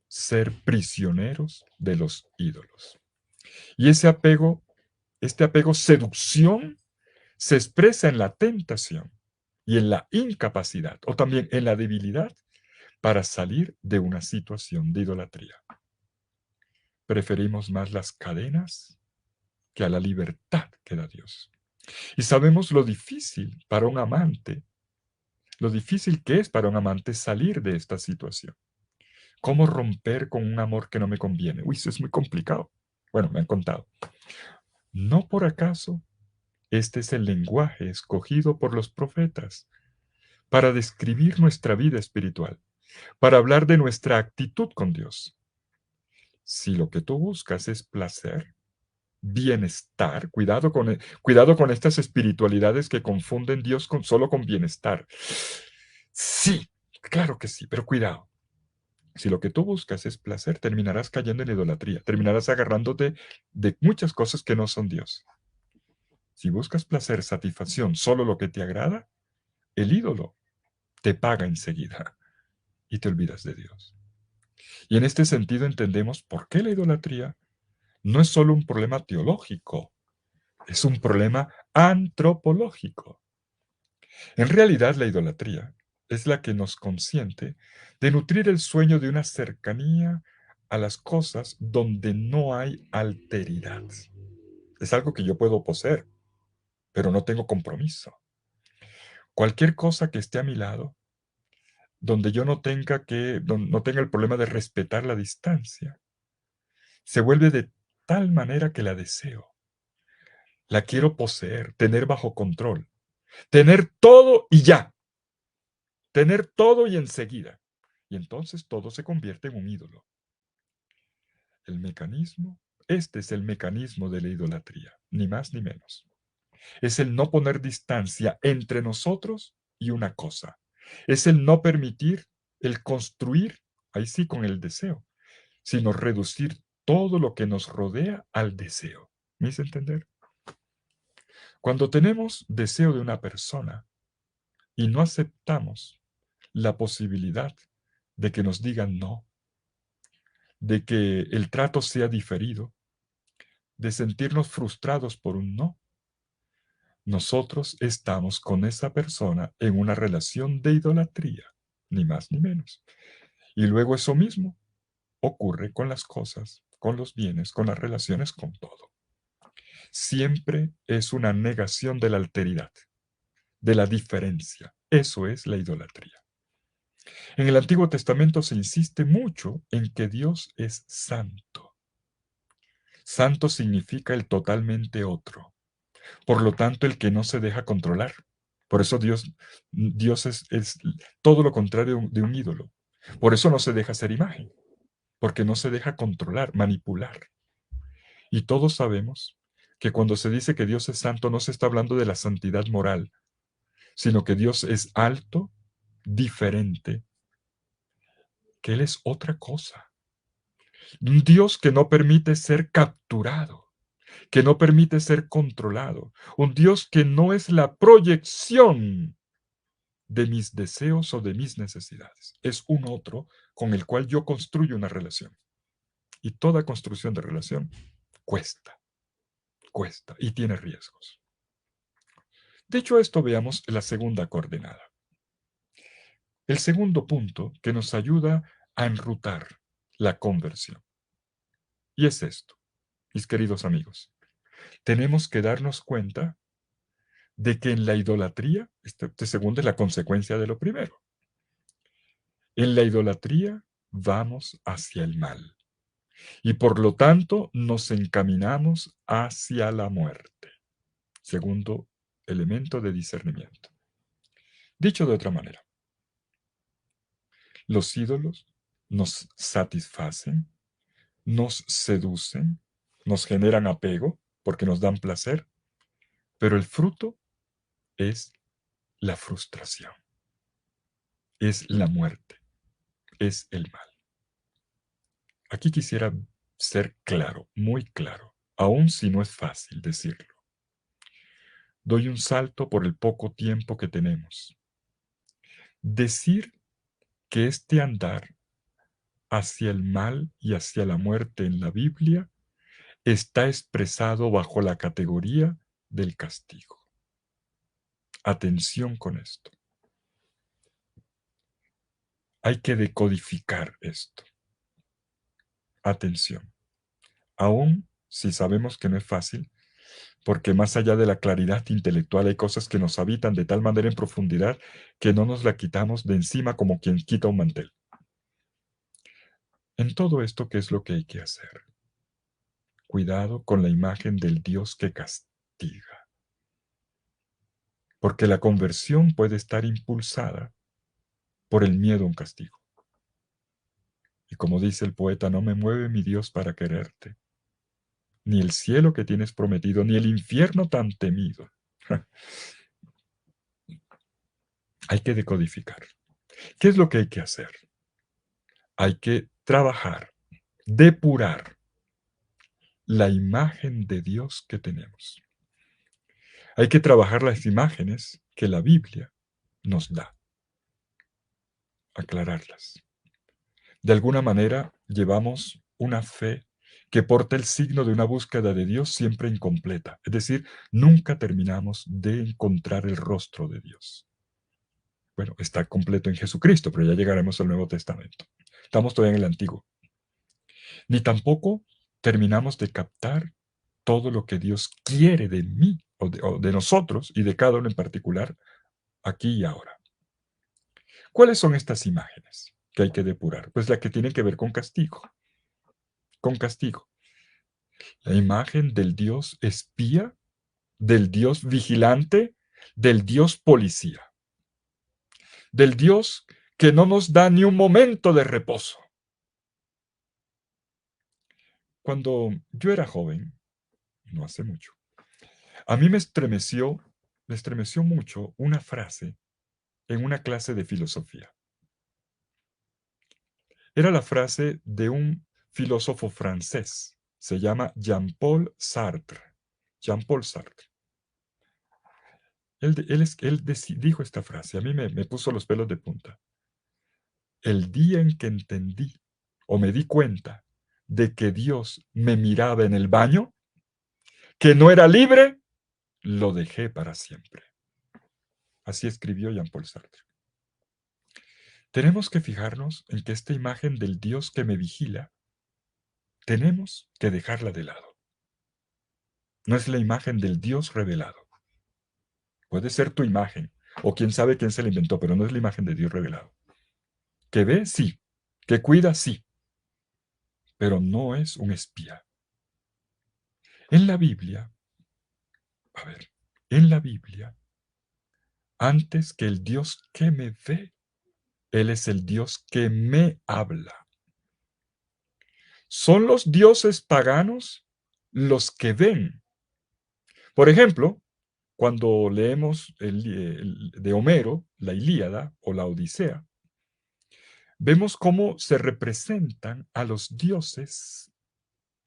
ser prisioneros de los ídolos. Y este apego seducción, se expresa en la tentación y en la incapacidad, o también en la debilidad para salir de una situación de idolatría. Preferimos más las cadenas que a la libertad que da Dios. Y sabemos lo difícil para un amante, lo difícil que es para un amante salir de esta situación. ¿Cómo romper con un amor que no me conviene? Uy, eso es muy complicado. Bueno, me han contado. ¿No por acaso este es el lenguaje escogido por los profetas para describir nuestra vida espiritual, para hablar de nuestra actitud con Dios? Si lo que tú buscas es placer, bienestar, cuidado con estas espiritualidades que confunden Dios solo con bienestar. Sí, claro que sí, pero cuidado. Si lo que tú buscas es placer, terminarás cayendo en idolatría, terminarás agarrándote de muchas cosas que no son Dios. Si buscas placer, satisfacción, solo lo que te agrada, el ídolo te paga enseguida y te olvidas de Dios. Y en este sentido entendemos por qué la idolatría no es solo un problema teológico, es un problema antropológico. En realidad, la idolatría es la que nos consiente de nutrir el sueño de una cercanía a las cosas donde no hay alteridad. Es algo que yo puedo poseer, pero no tengo compromiso. Cualquier cosa que esté a mi lado, donde yo no tenga el problema de respetar la distancia, se vuelve de tal manera que la deseo. La quiero poseer, tener bajo control, tener todo y ya, tener todo y enseguida. Y entonces todo se convierte en un ídolo. El mecanismo, este es el mecanismo de la idolatría, ni más ni menos. Es el no poner distancia entre nosotros y una cosa. Es el no permitir el construir, ahí sí con el deseo, sino reducir todo lo que nos rodea al deseo. ¿Me hice entender? Cuando tenemos deseo de una persona y no aceptamos la posibilidad de que nos digan no, de que el trato sea diferido, de sentirnos frustrados por un no, nosotros estamos con esa persona en una relación de idolatría. ni más ni menos. Y luego eso mismo ocurre con las cosas, con los bienes, con las relaciones, con todo. Siempre es una negación de la alteridad, de la diferencia. Eso es la idolatría. En el Antiguo Testamento se insiste mucho en que Dios es santo. Santo significa el totalmente otro. Por lo tanto, el que no se deja controlar. Por eso Dios es todo lo contrario de un ídolo. Por eso no se deja hacer imagen, porque no se deja controlar, manipular. Y todos sabemos que cuando se dice que Dios es santo, no se está hablando de la santidad moral, sino que Dios es alto, diferente, que Él es otra cosa. Un Dios que no permite ser capturado, que no permite ser controlado. Un Dios que no es la proyección de mis deseos o de mis necesidades. Es un otro con el cual yo construyo una relación. Y toda construcción de relación cuesta, cuesta y tiene riesgos. Dicho esto, veamos la segunda coordenada. El segundo punto que nos ayuda a enrutar la conversión. Y es esto, mis queridos amigos. Tenemos que darnos cuenta de que en la idolatría, este segundo es la consecuencia de lo primero. En la idolatría vamos hacia el mal y por lo tanto nos encaminamos hacia la muerte. Segundo elemento de discernimiento. Dicho de otra manera, los ídolos nos satisfacen, nos seducen, nos generan apego porque nos dan placer, pero el fruto es la frustración, es la muerte, es el mal. Aquí quisiera ser claro, muy claro, aun si no es fácil decirlo. Doy un salto por el poco tiempo que tenemos. Decir que este andar hacia el mal y hacia la muerte en la Biblia está expresado bajo la categoría del castigo. Atención con esto. Hay que decodificar esto. Atención. Aún si sabemos que no es fácil, porque más allá de la claridad intelectual hay cosas que nos habitan de tal manera en profundidad que no nos la quitamos de encima como quien quita un mantel. En todo esto, ¿qué es lo que hay que hacer? Cuidado con la imagen del Dios que castiga, porque la conversión puede estar impulsada por el miedo a un castigo. Y como dice el poeta, no me mueve mi Dios para quererte, ni el cielo que tienes prometido, ni el infierno tan temido. Hay que decodificar. ¿Qué es lo que hay que hacer? Hay que trabajar, depurar la imagen de Dios que tenemos. Hay que trabajar las imágenes que la Biblia nos da, aclararlas. De alguna manera llevamos una fe que porta el signo de una búsqueda de Dios siempre incompleta. Es decir, nunca terminamos de encontrar el rostro de Dios. Bueno, está completo en Jesucristo, pero ya llegaremos al Nuevo Testamento. Estamos todavía en el Antiguo. Ni tampoco terminamos de captar todo lo que Dios quiere de mí o de nosotros y de cada uno en particular, aquí y ahora. ¿Cuáles son estas imágenes que hay que depurar? Pues la que tiene que ver con castigo. Con castigo. La imagen del Dios espía, del Dios vigilante, del Dios policía. Del Dios que no nos da ni un momento de reposo. Cuando yo era joven, no hace mucho, a mí me estremeció mucho una frase en una clase de filosofía. Era la frase de un filósofo francés. Se llama Jean-Paul Sartre. Jean-Paul Sartre. Dijo esta frase, a mí me puso los pelos de punta. El día en que entendí o me di cuenta de que Dios me miraba en el baño, que no era libre, lo dejé para siempre. Así escribió Jean-Paul Sartre. Tenemos que fijarnos en que esta imagen del Dios que me vigila, tenemos que dejarla de lado. No es la imagen del Dios revelado. Puede ser tu imagen, o quién sabe quién se la inventó, pero no es la imagen de Dios revelado. Que ve, sí. Que cuida, sí. Pero no es un espía. En la Biblia, a ver, en la Biblia, antes que el Dios que me ve, Él es el Dios que me habla. Son los dioses paganos los que ven. Por ejemplo, cuando leemos de Homero, la Ilíada o la Odisea, vemos cómo se representan a los dioses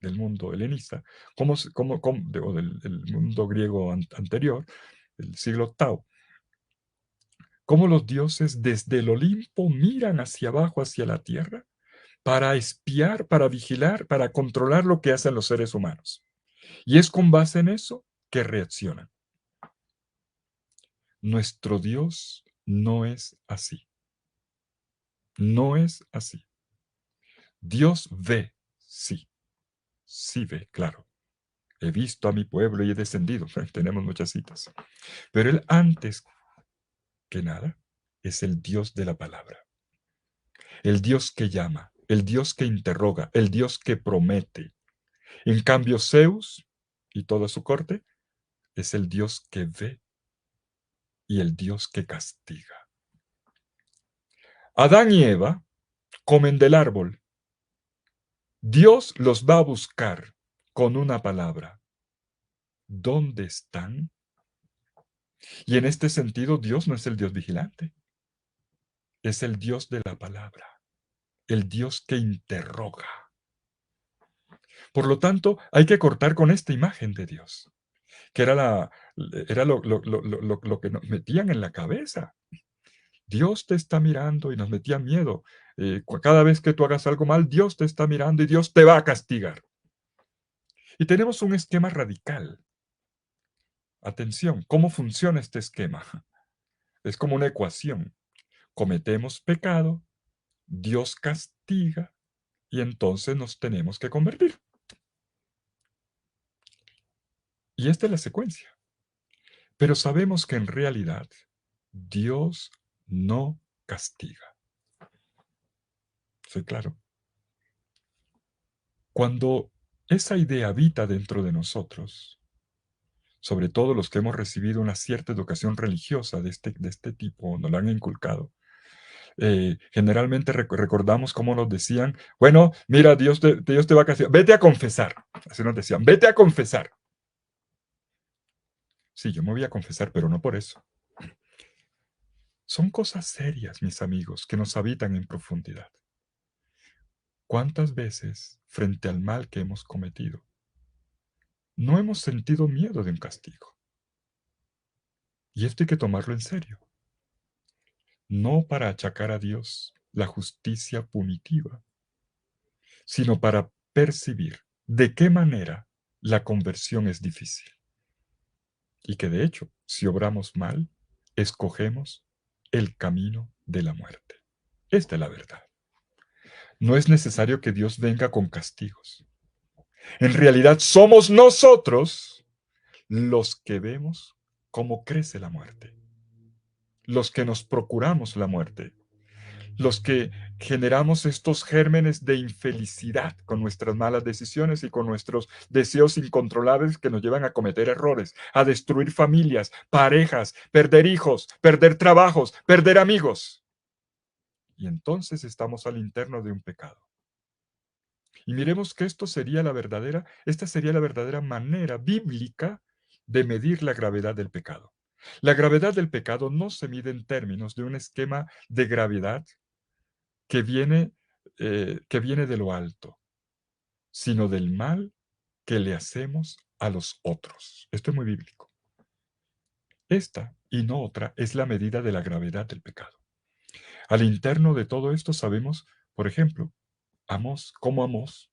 del mundo helenista, o del mundo griego anterior, del siglo octavo, cómo los dioses desde el Olimpo miran hacia abajo, hacia la tierra, para espiar, para vigilar, para controlar lo que hacen los seres humanos. Y es con base en eso que reaccionan. Nuestro Dios no es así. No es así. Dios ve, sí, sí ve, claro. He visto a mi pueblo y he descendido. Tenemos muchas citas. Pero Él antes que nada es el Dios de la palabra. El Dios que llama, el Dios que interroga, el Dios que promete. En cambio, Zeus y toda su corte es el Dios que ve y el Dios que castiga. Adán y Eva comen del árbol. Dios los va a buscar con una palabra. ¿Dónde están? Y en este sentido, Dios no es el Dios vigilante, es el Dios de la palabra, el Dios que interroga. Por lo tanto, hay que cortar con esta imagen de Dios, que era lo que nos metían en la cabeza. Dios te está mirando y nos metían miedo. Cada vez que tú hagas algo mal, Dios te está mirando y Dios te va a castigar. Y tenemos un esquema radical. Atención, ¿cómo funciona este esquema? Es como una ecuación. Cometemos pecado, Dios castiga y entonces nos tenemos que convertir. Y esta es la secuencia. Pero sabemos que en realidad Dios no castiga. ¿Soy claro? Cuando esa idea habita dentro de nosotros, sobre todo los que hemos recibido una cierta educación religiosa de este tipo, nos la han inculcado, generalmente recordamos cómo nos decían, bueno, mira, Dios te va a castigar, vete a confesar. Así nos decían, vete a confesar. Sí, yo me voy a confesar, pero no por eso. Son cosas serias, mis amigos, que nos habitan en profundidad. ¿Cuántas veces, frente al mal que hemos cometido, no hemos sentido miedo de un castigo? Y esto hay que tomarlo en serio. No para achacar a Dios la justicia punitiva, sino para percibir de qué manera la conversión es difícil. Y que de hecho, si obramos mal, escogemos el camino de la muerte. Esta es la verdad. No es necesario que Dios venga con castigos. En realidad somos nosotros los que vemos cómo crece la muerte, los que nos procuramos la muerte, los que generamos estos gérmenes de infelicidad con nuestras malas decisiones y con nuestros deseos incontrolables que nos llevan a cometer errores, a destruir familias, parejas, perder hijos, perder trabajos, perder amigos. Y entonces estamos al interno de un pecado. Y miremos que esta sería la verdadera manera bíblica de medir la gravedad del pecado. La gravedad del pecado no se mide en términos de un esquema de gravedad que viene, que viene de lo alto, sino del mal que le hacemos a los otros. Esto es muy bíblico. Esta y no otra es la medida de la gravedad del pecado. Al interno de todo esto sabemos, por ejemplo, Amós, como Amós,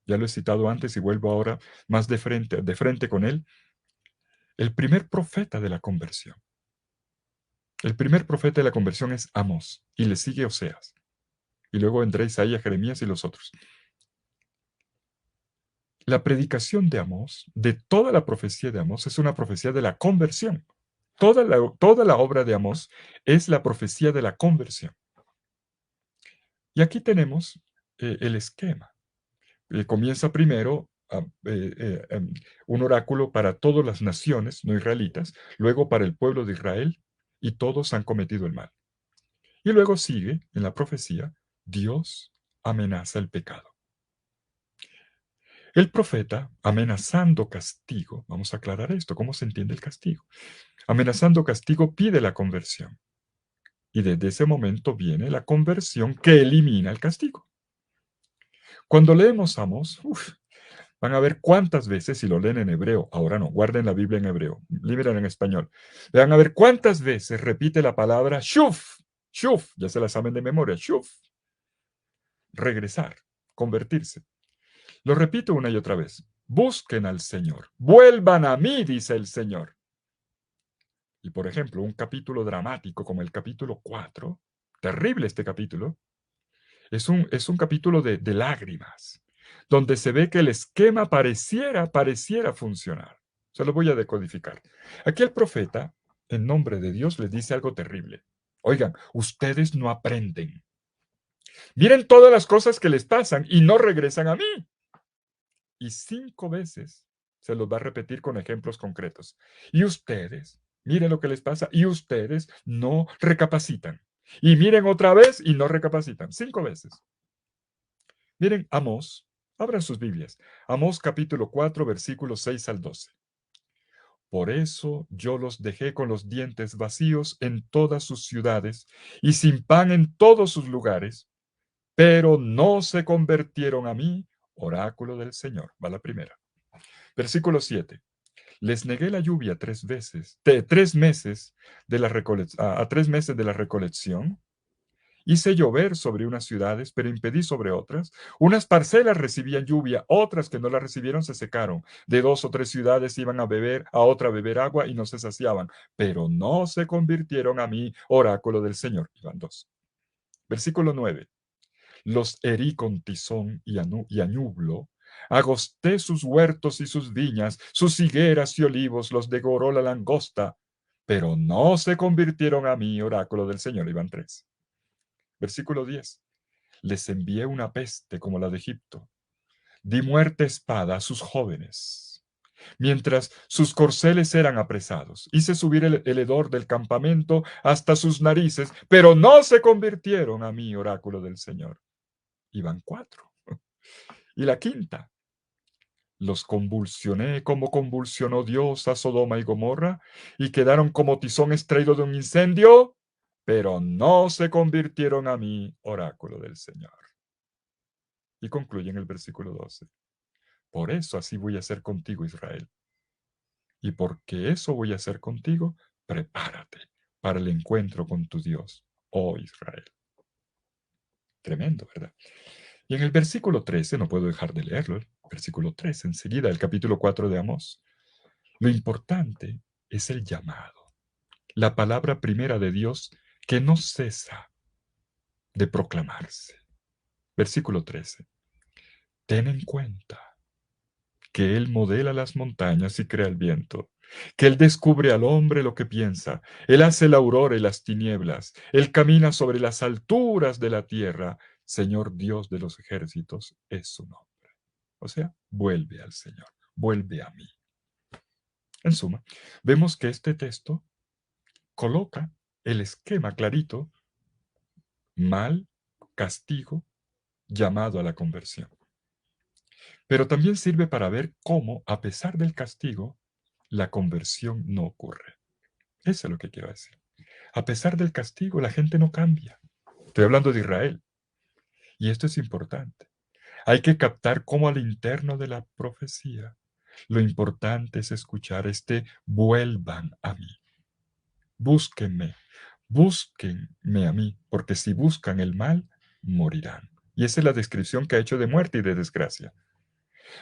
ya lo he citado antes y vuelvo ahora más de frente con él, el primer profeta de la conversión. El primer profeta de la conversión es Amós, y le sigue Oseas. Y luego vendrá Isaías, Jeremías y los otros. La predicación de Amós, de toda la profecía de Amós, es una profecía de la conversión. Toda la obra de Amós es la profecía de la conversión. Y aquí tenemos el esquema. Comienza primero un oráculo para todas las naciones no israelitas, luego para el pueblo de Israel, y todos han cometido el mal. Y luego sigue en la profecía, Dios amenaza el pecado. El profeta, amenazando castigo, vamos a aclarar esto, ¿cómo se entiende el castigo? Amenazando castigo pide la conversión. Y desde ese momento viene la conversión que elimina el castigo. Cuando leemos Amos, van a ver cuántas veces, si lo leen en hebreo, ahora no, guarden la Biblia en hebreo, líbrala en español, van a ver cuántas veces repite la palabra shuf, shuf, ya se la saben de memoria, shuf, regresar, convertirse. Lo repito una y otra vez. Busquen al Señor. Vuelvan a mí, dice el Señor. Y por ejemplo, un capítulo dramático como el capítulo 4, terrible este capítulo, es un capítulo de lágrimas, donde se ve que el esquema pareciera funcionar. Se lo voy a decodificar. Aquí el profeta, en nombre de Dios, les dice algo terrible. Oigan, ustedes no aprenden. Miren todas las cosas que les pasan y no regresan a mí. Y 5 veces se los va a repetir con ejemplos concretos. Y ustedes, miren lo que les pasa, y ustedes no recapacitan. Y miren otra vez y no recapacitan. 5 veces. Miren, Amós, abran sus Biblias. Amós capítulo 4, versículos 6 al 12. Por eso yo los dejé con los dientes vacíos en todas sus ciudades y sin pan en todos sus lugares, pero no se convirtieron a mí, oráculo del Señor. Va la primera. Versículo 7. Les negué la lluvia 3 veces, 3 meses de la a 3 meses de la recolección. Hice llover sobre unas ciudades, pero impedí sobre otras. Unas parcelas recibían lluvia, otras que no la recibieron se secaron. De 2 o 3 ciudades iban a beber, a otra a beber agua y no se saciaban. Pero no se convirtieron a mí, oráculo del Señor. Iban 2. Versículo 9. Los herí con tizón y añublo. Agosté sus huertos y sus viñas, sus higueras y olivos los devoró la langosta. Pero no se convirtieron a mí, oráculo del Señor. Iban 3. Versículo 10. Les envié una peste como la de Egipto. Di muerte a espada a sus jóvenes, mientras sus corceles eran apresados. Hice subir el hedor del campamento hasta sus narices, pero no se convirtieron a mí, oráculo del Señor. Iban 4. Y la quinta. Los convulsioné como convulsionó Dios a Sodoma y Gomorra, y quedaron como tizón extraído de un incendio, pero no se convirtieron a mí, oráculo del Señor. Y concluye en el versículo 12. Por eso así voy a hacer contigo, Israel. Y porque eso voy a hacer contigo, prepárate para el encuentro con tu Dios, oh Israel. Tremendo, ¿verdad? Y en el versículo 13, no puedo dejar de leerlo, el versículo 13, enseguida, el capítulo 4 de Amós. Lo importante es el llamado, la palabra primera de Dios que no cesa de proclamarse. Versículo 13. Ten en cuenta que Él modela las montañas y crea el viento, que Él descubre al hombre lo que piensa, Él hace la aurora y las tinieblas, Él camina sobre las alturas de la tierra, Señor Dios de los ejércitos es su nombre. O sea, vuelve al Señor, vuelve a mí. En suma, vemos que este texto coloca el esquema clarito, mal, castigo, llamado a la conversión. Pero también sirve para ver cómo, a pesar del castigo, la conversión no ocurre. Eso es lo que quiero decir. A pesar del castigo, la gente no cambia. Estoy hablando de Israel. Y esto es importante. Hay que captar cómo al interno de la profecía, lo importante es escuchar vuelvan a mí. Búsquenme, búsquenme a mí, porque si buscan el mal, morirán. Y esa es la descripción que ha hecho de muerte y de desgracia.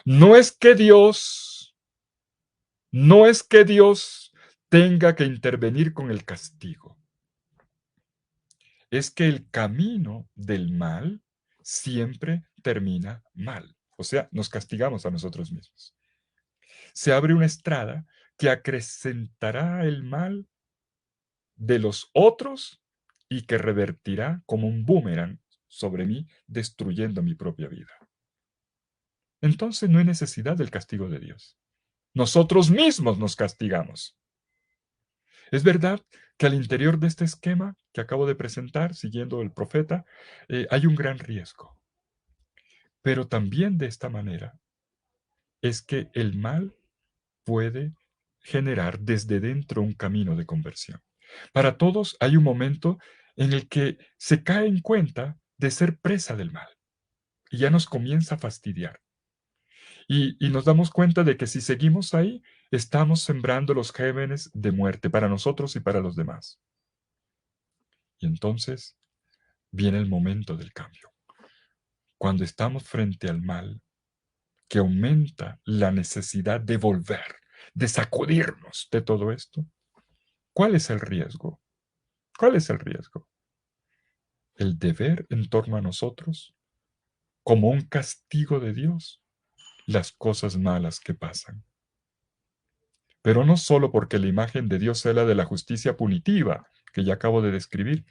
No es que Dios tenga que intervenir con el castigo. es que el camino del mal siempre termina mal. O sea, nos castigamos a nosotros mismos. Se abre una estrada que acrecentará el mal de los otros y que revertirá como un boomerang sobre mí, destruyendo mi propia vida. Entonces no hay necesidad del castigo de Dios. Nosotros mismos nos castigamos. Es verdad que al interior de este esquema que acabo de presentar, siguiendo el profeta, hay un gran riesgo. Pero también de esta manera es que el mal puede generar desde dentro un camino de conversión. Para todos hay un momento en el que se cae en cuenta de ser presa del mal y ya nos comienza a fastidiar. Y nos damos cuenta de que si seguimos ahí, estamos sembrando los gérmenes de muerte para nosotros y para los demás. Y entonces viene el momento del cambio. Cuando estamos frente al mal, que aumenta la necesidad de volver, de sacudirnos de todo esto, ¿cuál es el riesgo? ¿Cuál es el riesgo? El deber en torno a nosotros, como un castigo de Dios, las cosas malas que pasan. Pero no solo porque la imagen de Dios sea la de la justicia punitiva, que ya acabo de describir,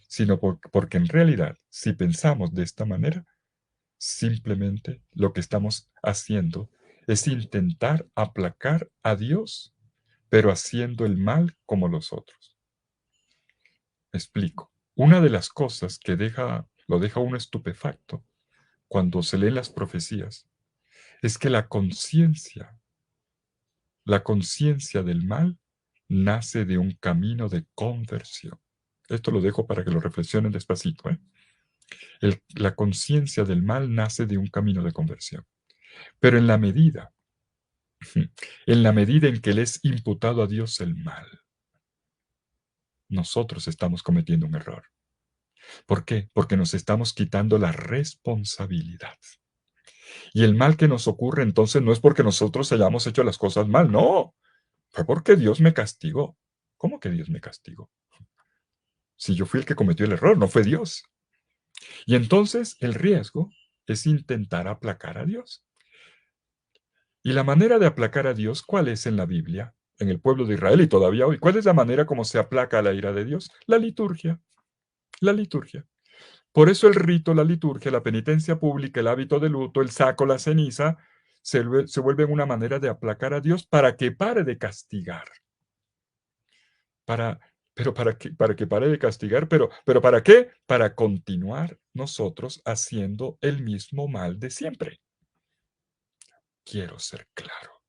sino porque en realidad, si pensamos de esta manera, simplemente lo que estamos haciendo es intentar aplacar a Dios, pero haciendo el mal como los otros. Explico. Una de las cosas que lo deja uno estupefacto cuando se leen las profecías es que la conciencia del mal nace de un camino de conversión. Esto lo dejo para que lo reflexionen despacito. La conciencia del mal nace de un camino de conversión. Pero en la medida en que le es imputado a Dios el mal, nosotros estamos cometiendo un error. ¿Por qué? Porque nos estamos quitando la responsabilidad. Y el mal que nos ocurre entonces no es porque nosotros hayamos hecho las cosas mal, no. Fue porque Dios me castigó. ¿Cómo que Dios me castigó? Si yo fui el que cometió el error, no fue Dios. Y entonces el riesgo es intentar aplacar a Dios. Y la manera de aplacar a Dios, ¿cuál es en la Biblia? En el pueblo de Israel y todavía hoy. ¿Cuál es la manera como se aplaca la ira de Dios? La liturgia. La liturgia. Por eso el rito, la liturgia, la penitencia pública, el hábito de luto, el saco, la ceniza, se vuelven una manera de aplacar a Dios para que pare de castigar. Para que pare de castigar, pero ¿para qué? Para continuar nosotros haciendo el mismo mal de siempre. Quiero ser claro.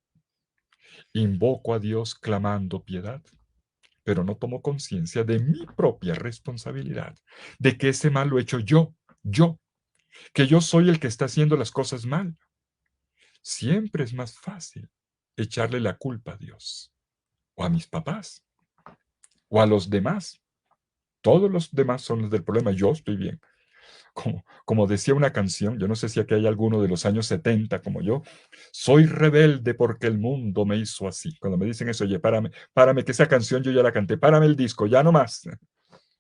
Invoco a Dios clamando piedad, pero no tomo conciencia de mi propia responsabilidad, de que ese mal lo he hecho yo, que yo soy el que está haciendo las cosas mal. Siempre es más fácil echarle la culpa a Dios, o a mis papás, o a los demás. Todos los demás son los del problema, yo estoy bien. Como decía una canción, yo no sé si aquí hay alguno de los años 70 como yo, soy rebelde porque el mundo me hizo así. Cuando me dicen eso, oye, párame, que esa canción yo ya la canté, párame el disco, ya no más.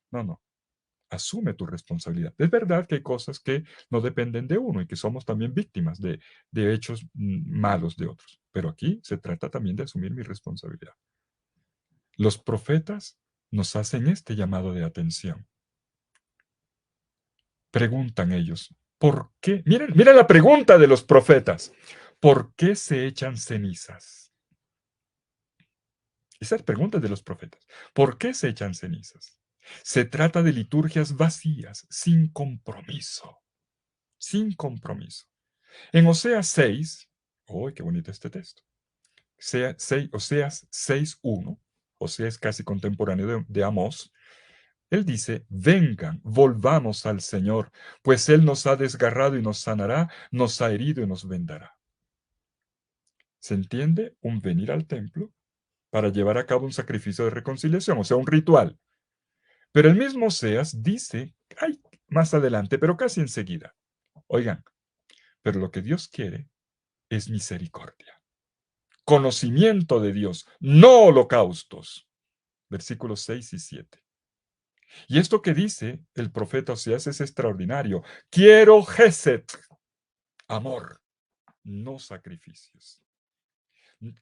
No, no, asume tu responsabilidad. Es verdad que hay cosas que no dependen de uno y que somos también víctimas de hechos malos de otros, pero aquí se trata también de asumir mi responsabilidad. Los profetas nos hacen este llamado de atención. Preguntan ellos, ¿por qué? Miren la pregunta de los profetas. ¿Por qué se echan cenizas? Esas preguntas de los profetas. ¿Por qué se echan cenizas? Se trata de liturgias vacías, sin compromiso. Sin compromiso. En Oseas 6, ¡oh, qué bonito este texto! Oseas 6:1, Oseas casi contemporáneo de Amós, él dice, vengan, volvamos al Señor, pues Él nos ha desgarrado y nos sanará, nos ha herido y nos vendará. ¿Se entiende? Un venir al templo para llevar a cabo un sacrificio de reconciliación, o sea, un ritual. Pero el mismo Oseas dice, ay, más adelante, pero casi enseguida, oigan, pero lo que Dios quiere es misericordia, conocimiento de Dios, no holocaustos. Versículos 6 y 7. Y esto que dice el profeta Oseas es extraordinario. Quiero Gesed, amor, no sacrificios.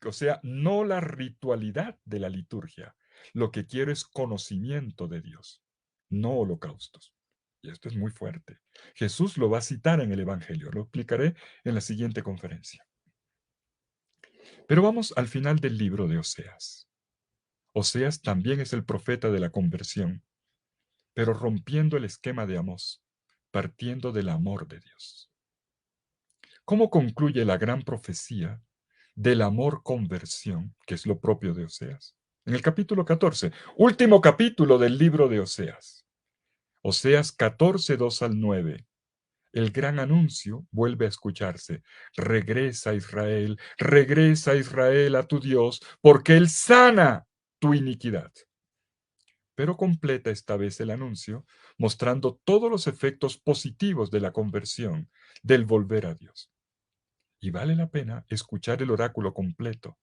O sea, no la ritualidad de la liturgia. Lo que quiero es conocimiento de Dios, no holocaustos. Y esto es muy fuerte. Jesús lo va a citar en el Evangelio. Lo explicaré en la siguiente conferencia. Pero vamos al final del libro de Oseas. Oseas también es el profeta de la conversión, pero rompiendo el esquema de Amós, partiendo del amor de Dios. ¿Cómo concluye la gran profecía del amor-conversión, que es lo propio de Oseas? En el capítulo 14, último capítulo del libro de Oseas. Oseas 14, 2 al 9. El gran anuncio vuelve a escucharse. Regresa Israel a tu Dios, porque Él sana tu iniquidad. Pero completa esta vez el anuncio, mostrando todos los efectos positivos de la conversión, del volver a Dios. Y vale la pena escuchar el oráculo completo.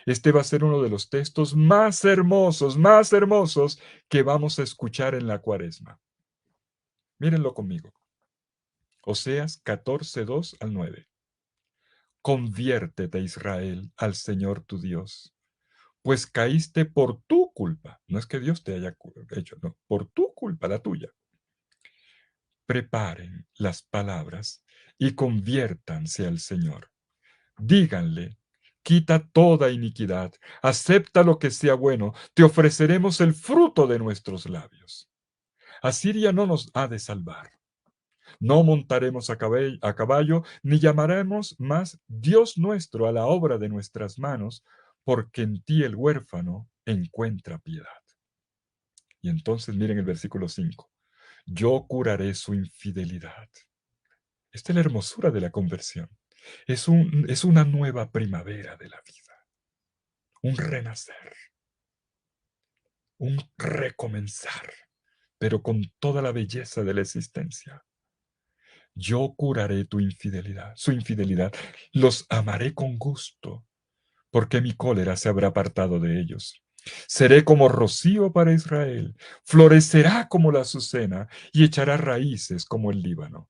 Este va a ser uno de los textos más hermosos que vamos a escuchar en la Cuaresma. Mírenlo conmigo. Oseas 14, 2 al 9. Conviértete, Israel, al Señor tu Dios, pues caíste por tu culpa. No es que Dios te haya hecho, no, por tu culpa, la tuya. Preparen las palabras y conviértanse al Señor. Díganle, quita toda iniquidad, acepta lo que sea bueno, te ofreceremos el fruto de nuestros labios. Asiria no nos ha de salvar. No montaremos a caballo, ni llamaremos más Dios nuestro a la obra de nuestras manos, porque en ti el huérfano encuentra piedad. Y entonces miren el versículo 5. Yo curaré su infidelidad. Esta es la hermosura de la conversión. Es una nueva primavera de la vida, un renacer, un recomenzar, pero con toda la belleza de la existencia. Yo curaré tu infidelidad, su infidelidad, los amaré con gusto, porque mi cólera se habrá apartado de ellos. Seré como rocío para Israel, florecerá como la azucena y echará raíces como el Líbano.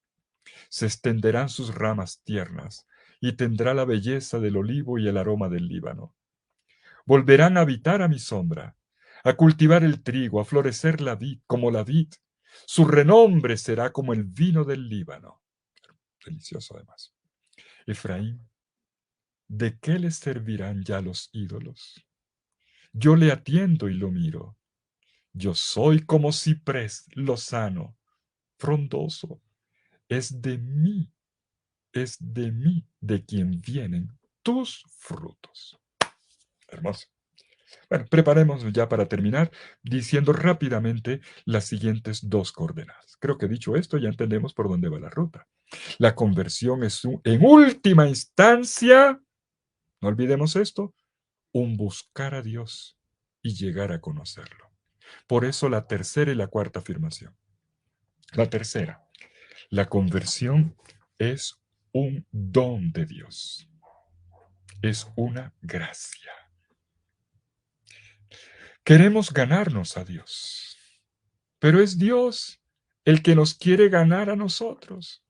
Se extenderán sus ramas tiernas y tendrá la belleza del olivo y el aroma del Líbano. Volverán a habitar a mi sombra, a cultivar el trigo, a florecer la vid como la vid. Su renombre será como el vino del Líbano. Delicioso además. Efraín, ¿de qué les servirán ya los ídolos? Yo le atiendo y lo miro. Yo soy como ciprés lozano, frondoso. Es de mí de quien vienen tus frutos. Hermoso. Bueno, preparémonos ya para terminar diciendo rápidamente las siguientes dos coordenadas. Creo que dicho esto ya entendemos por dónde va la ruta. La conversión es en última instancia, no olvidemos esto, un buscar a Dios y llegar a conocerlo. Por eso la tercera y la cuarta afirmación. La tercera, la conversión es un don de Dios. Es una gracia. Queremos ganarnos a Dios, pero es Dios el que nos quiere ganar a nosotros.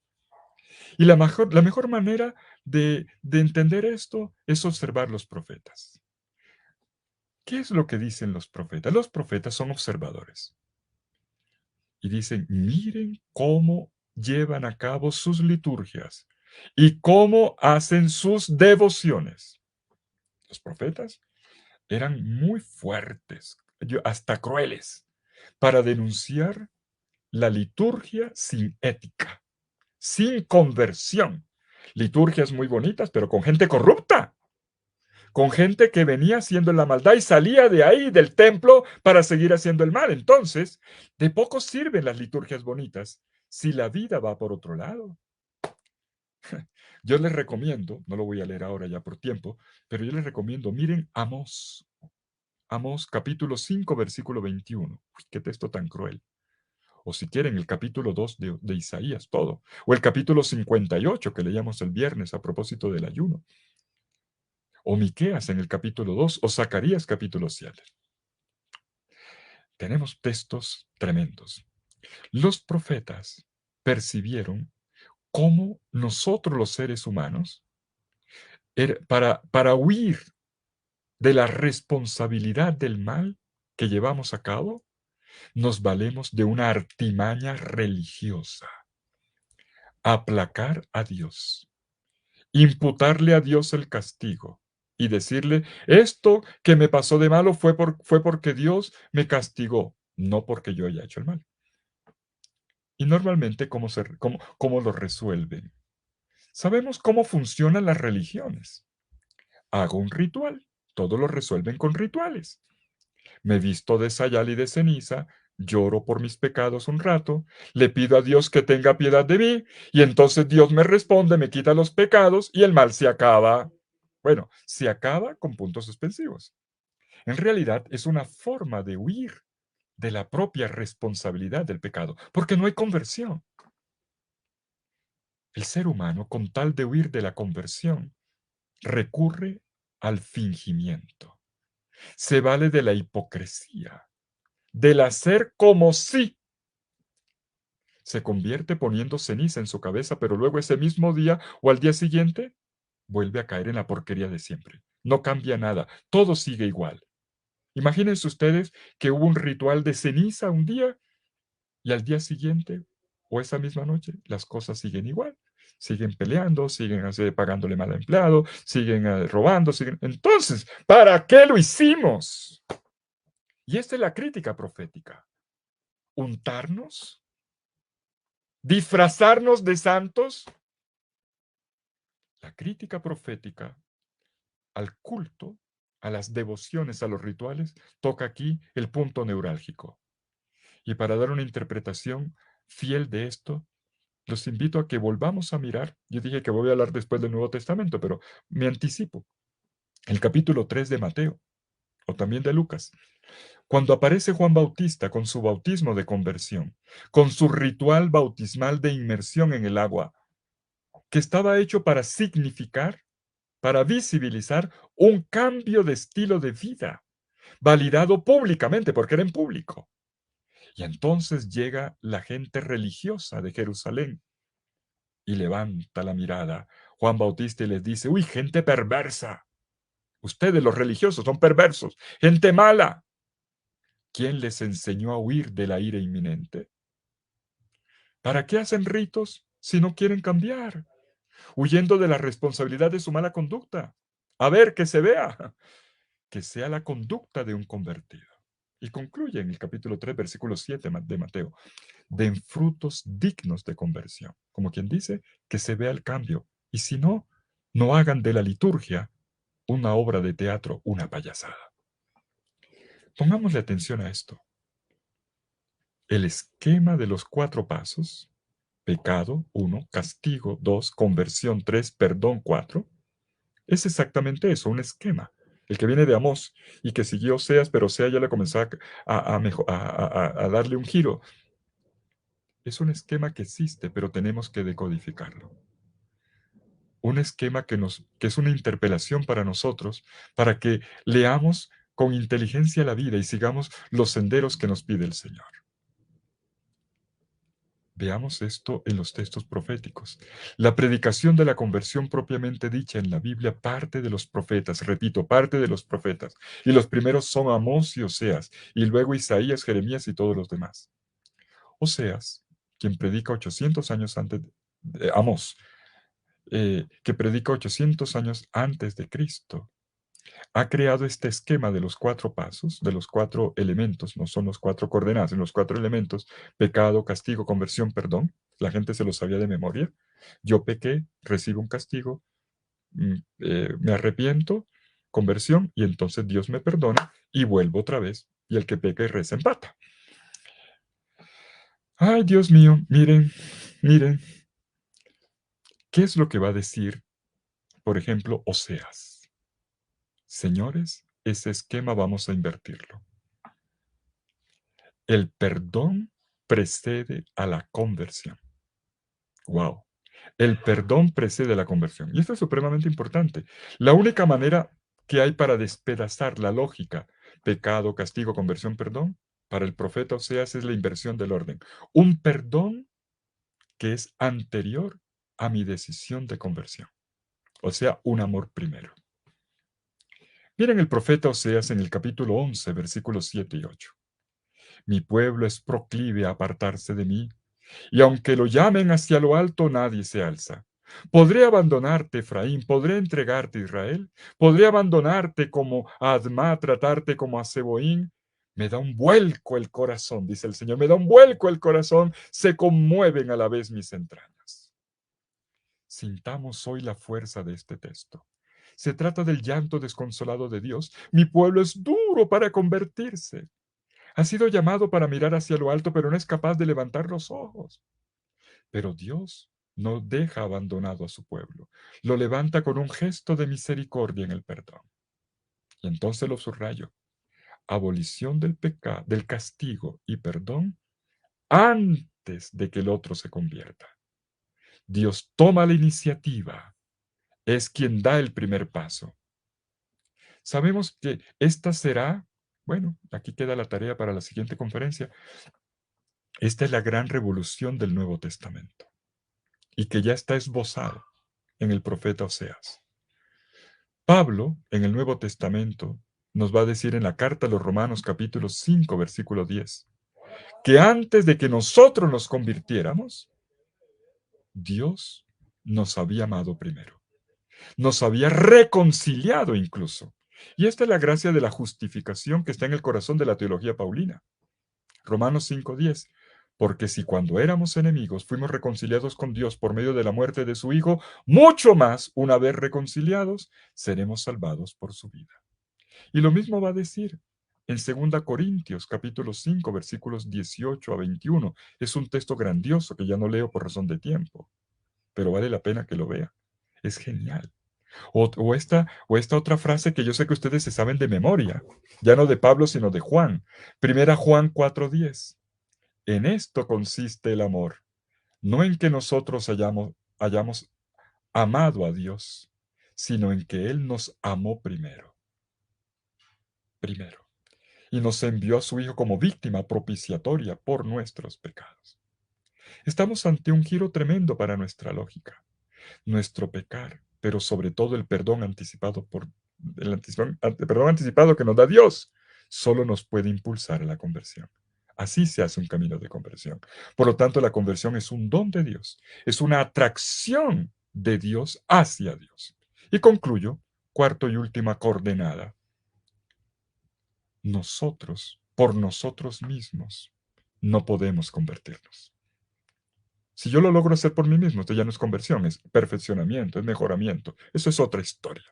Y la mejor manera de entender esto es observar los profetas. ¿Qué es lo que dicen los profetas? Los profetas son observadores. Y dicen, miren cómo llevan a cabo sus liturgias y cómo hacen sus devociones. Los profetas eran muy fuertes, hasta crueles, para denunciar la liturgia sin ética, sin conversión. Liturgias muy bonitas, pero con gente corrupta, con gente que venía haciendo la maldad y salía de ahí, del templo, para seguir haciendo el mal. Entonces, de poco sirven las liturgias bonitas si la vida va por otro lado. Yo les recomiendo, no lo voy a leer ahora ya por tiempo, pero yo les recomiendo, miren Amós. Amós capítulo 5, versículo 21. Uy, qué texto tan cruel. O si quieren, el capítulo 2 de Isaías, todo. O el capítulo 58 que leíamos el viernes a propósito del ayuno. O Miqueas en el capítulo 2, o Zacarías capítulo 7. tenemos textos tremendos. Los profetas percibieron cómo nosotros los seres humanos, para huir de la responsabilidad del mal que llevamos a cabo, nos valemos de una artimaña religiosa. Aplacar a Dios, imputarle a Dios el castigo y decirle, esto que me pasó de malo fue porque Dios me castigó, no porque yo haya hecho el mal. Y normalmente, ¿cómo lo resuelven? Sabemos cómo funcionan las religiones. Hago un ritual, todo lo resuelven con rituales. Me visto de sayal y de ceniza, lloro por mis pecados un rato, le pido a Dios que tenga piedad de mí, y entonces Dios me responde, me quita los pecados y el mal se acaba. Bueno, se acaba con puntos suspensivos. En realidad es una forma de huir de la propia responsabilidad del pecado, porque no hay conversión. El ser humano, con tal de huir de la conversión, recurre al fingimiento. Se vale de la hipocresía, del hacer como si. Se convierte poniendo ceniza en su cabeza, pero luego ese mismo día o al día siguiente vuelve a caer en la porquería de siempre. No cambia nada, todo sigue igual. Imagínense ustedes que hubo un ritual de ceniza un día y al día siguiente o esa misma noche las cosas siguen igual. Siguen peleando, siguen pagándole mal al empleado, siguen robando, siguen. Entonces, ¿para qué lo hicimos? Y esta es la crítica profética. ¿Untarnos? ¿Disfrazarnos de santos? La crítica profética al culto, a las devociones, a los rituales, toca aquí el punto neurálgico. Y para dar una interpretación fiel de esto, los invito a que volvamos a mirar. Yo dije que voy a hablar después del Nuevo Testamento, pero me anticipo. El capítulo 3 de Mateo, o también de Lucas, cuando aparece Juan Bautista con su bautismo de conversión, con su ritual bautismal de inmersión en el agua, que estaba hecho para significar, para visibilizar un cambio de estilo de vida, validado públicamente, porque era en público. Y entonces llega la gente religiosa de Jerusalén y levanta la mirada Juan Bautista y les dice, uy, gente perversa. Ustedes los religiosos son perversos, gente mala. ¿Quién les enseñó a huir de la ira inminente? ¿Para qué hacen ritos si no quieren cambiar? Huyendo de la responsabilidad de su mala conducta. A ver, que se vea, que sea la conducta de un convertido. Y concluye en el capítulo 3, versículo 7 de Mateo. Den frutos dignos de conversión. Como quien dice, que se vea el cambio. Y si no, no hagan de la liturgia una obra de teatro, una payasada. Pongámosle atención a esto. El esquema de los 4 pasos, pecado, 1, castigo, 2, conversión, 3, perdón, 4, es exactamente eso, un esquema. El que viene de Amós y que siguió Oseas, pero Oseas ya le comenzó a darle un giro. Es un esquema que existe, pero tenemos que decodificarlo. Un esquema que es una interpelación para nosotros, para que leamos con inteligencia la vida y sigamos los senderos que nos pide el Señor. Veamos esto en los textos proféticos. La predicación de la conversión propiamente dicha en la Biblia parte de los profetas, repito, parte de los profetas. Y los primeros son Amós y Oseas, y luego Isaías, Jeremías y todos los demás. Oseas, quien predica 800 años antes, Amós, que predica 800 años antes de Cristo, ha creado este esquema de los 4 pasos, de los 4 elementos, no son los 4 coordenadas, sino los 4 elementos, pecado, castigo, conversión, perdón. La gente se lo sabía de memoria. Yo pequé, recibo un castigo, me arrepiento, conversión, y entonces Dios me perdona y vuelvo otra vez, y el que peca y reza empata. Ay, Dios mío, miren, ¿qué es lo que va a decir, por ejemplo, Oseas? Señores, ese esquema vamos a invertirlo. El perdón precede a la conversión. Wow. El perdón precede a la conversión. Y esto es supremamente importante. La única manera que hay para despedazar la lógica, pecado, castigo, conversión, perdón, para el profeta Oseas es la inversión del orden. Un perdón que es anterior a mi decisión de conversión. O sea, un amor primero. Miren el profeta Oseas en el capítulo 11, versículos 7 y 8. Mi pueblo es proclive a apartarse de mí, y aunque lo llamen hacia lo alto, nadie se alza. ¿Podré abandonarte, Efraín? ¿Podré entregarte, Israel? ¿Podré abandonarte como a Admá, tratarte como a Seboín? Me da un vuelco el corazón, dice el Señor, me da un vuelco el corazón, se conmueven a la vez mis entrañas. Sintamos hoy la fuerza de este texto. Se trata del llanto desconsolado de Dios. Mi pueblo es duro para convertirse. Ha sido llamado para mirar hacia lo alto, pero no es capaz de levantar los ojos. Pero Dios no deja abandonado a su pueblo. Lo levanta con un gesto de misericordia en el perdón. Y entonces lo subrayo. Abolición del pecado, del castigo y perdón antes de que el otro se convierta. Dios toma la iniciativa. Es quien da el primer paso. Sabemos que esta será, bueno, aquí queda la tarea para la siguiente conferencia. Esta es la gran revolución del Nuevo Testamento y que ya está esbozado en el profeta Oseas. Pablo, en el Nuevo Testamento, nos va a decir en la carta a los Romanos capítulo 5, versículo 10, que antes de que nosotros nos convirtiéramos, Dios nos había amado primero. Nos había reconciliado incluso. Y esta es la gracia de la justificación que está en el corazón de la teología paulina. Romanos 5:10. Porque si cuando éramos enemigos fuimos reconciliados con Dios por medio de la muerte de su Hijo, mucho más, una vez reconciliados, seremos salvados por su vida. Y lo mismo va a decir en 2 Corintios capítulo 5 versículos 18 a 21. Es un texto grandioso que ya no leo por razón de tiempo, pero vale la pena que lo vea. Es genial. O esta otra frase que yo sé que ustedes se saben de memoria, ya no de Pablo, sino de Juan. Primera Juan 4:10. En esto consiste el amor, no en que nosotros hayamos amado a Dios, sino en que Él nos amó primero. Primero. Y nos envió a su Hijo como víctima propiciatoria por nuestros pecados. Estamos ante un giro tremendo para nuestra lógica. Nuestro pecar, pero sobre todo el perdón anticipado perdón anticipado que nos da Dios, solo nos puede impulsar a la conversión. Así se hace un camino de conversión. Por lo tanto, la conversión es un don de Dios, es una atracción de Dios hacia Dios. Y concluyo, cuarto y última coordenada. Nosotros, por nosotros mismos, no podemos convertirnos. Si yo lo logro hacer por mí mismo, esto ya no es conversión, es perfeccionamiento, es mejoramiento. Eso es otra historia.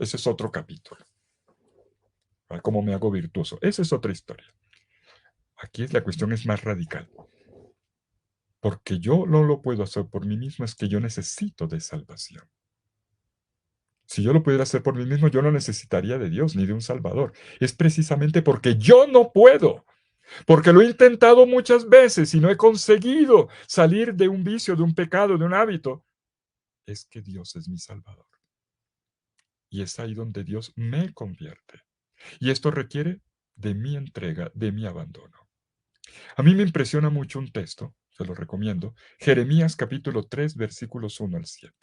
Ese es otro capítulo. ¿Cómo me hago virtuoso? Esa es otra historia. Aquí la cuestión es más radical. Porque yo no lo puedo hacer por mí mismo, es que yo necesito de salvación. Si yo lo pudiera hacer por mí mismo, yo no necesitaría de Dios ni de un Salvador. Es precisamente porque yo no puedo. Porque lo he intentado muchas veces y no he conseguido salir de un vicio, de un pecado, de un hábito. Es que Dios es mi Salvador. Y es ahí donde Dios me convierte. Y esto requiere de mi entrega, de mi abandono. A mí me impresiona mucho un texto, se lo recomiendo, Jeremías capítulo 3, versículos 1 al 7.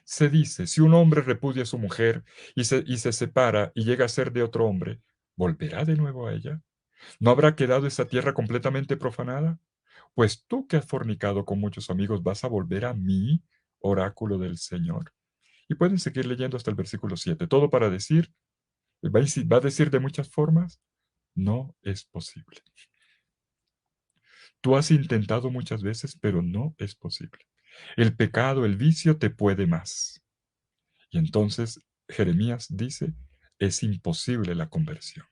Se dice, si un hombre repudia a su mujer y se separa y llega a ser de otro hombre, ¿volverá de nuevo a ella? ¿No habrá quedado esa tierra completamente profanada? Pues tú que has fornicado con muchos amigos, ¿vas a volver a mí, oráculo del Señor? Y pueden seguir leyendo hasta el versículo 7. Todo para decir, va a decir de muchas formas, no es posible. Tú has intentado muchas veces, pero no es posible. El pecado, el vicio te puede más. Y entonces Jeremías dice, es imposible la conversión.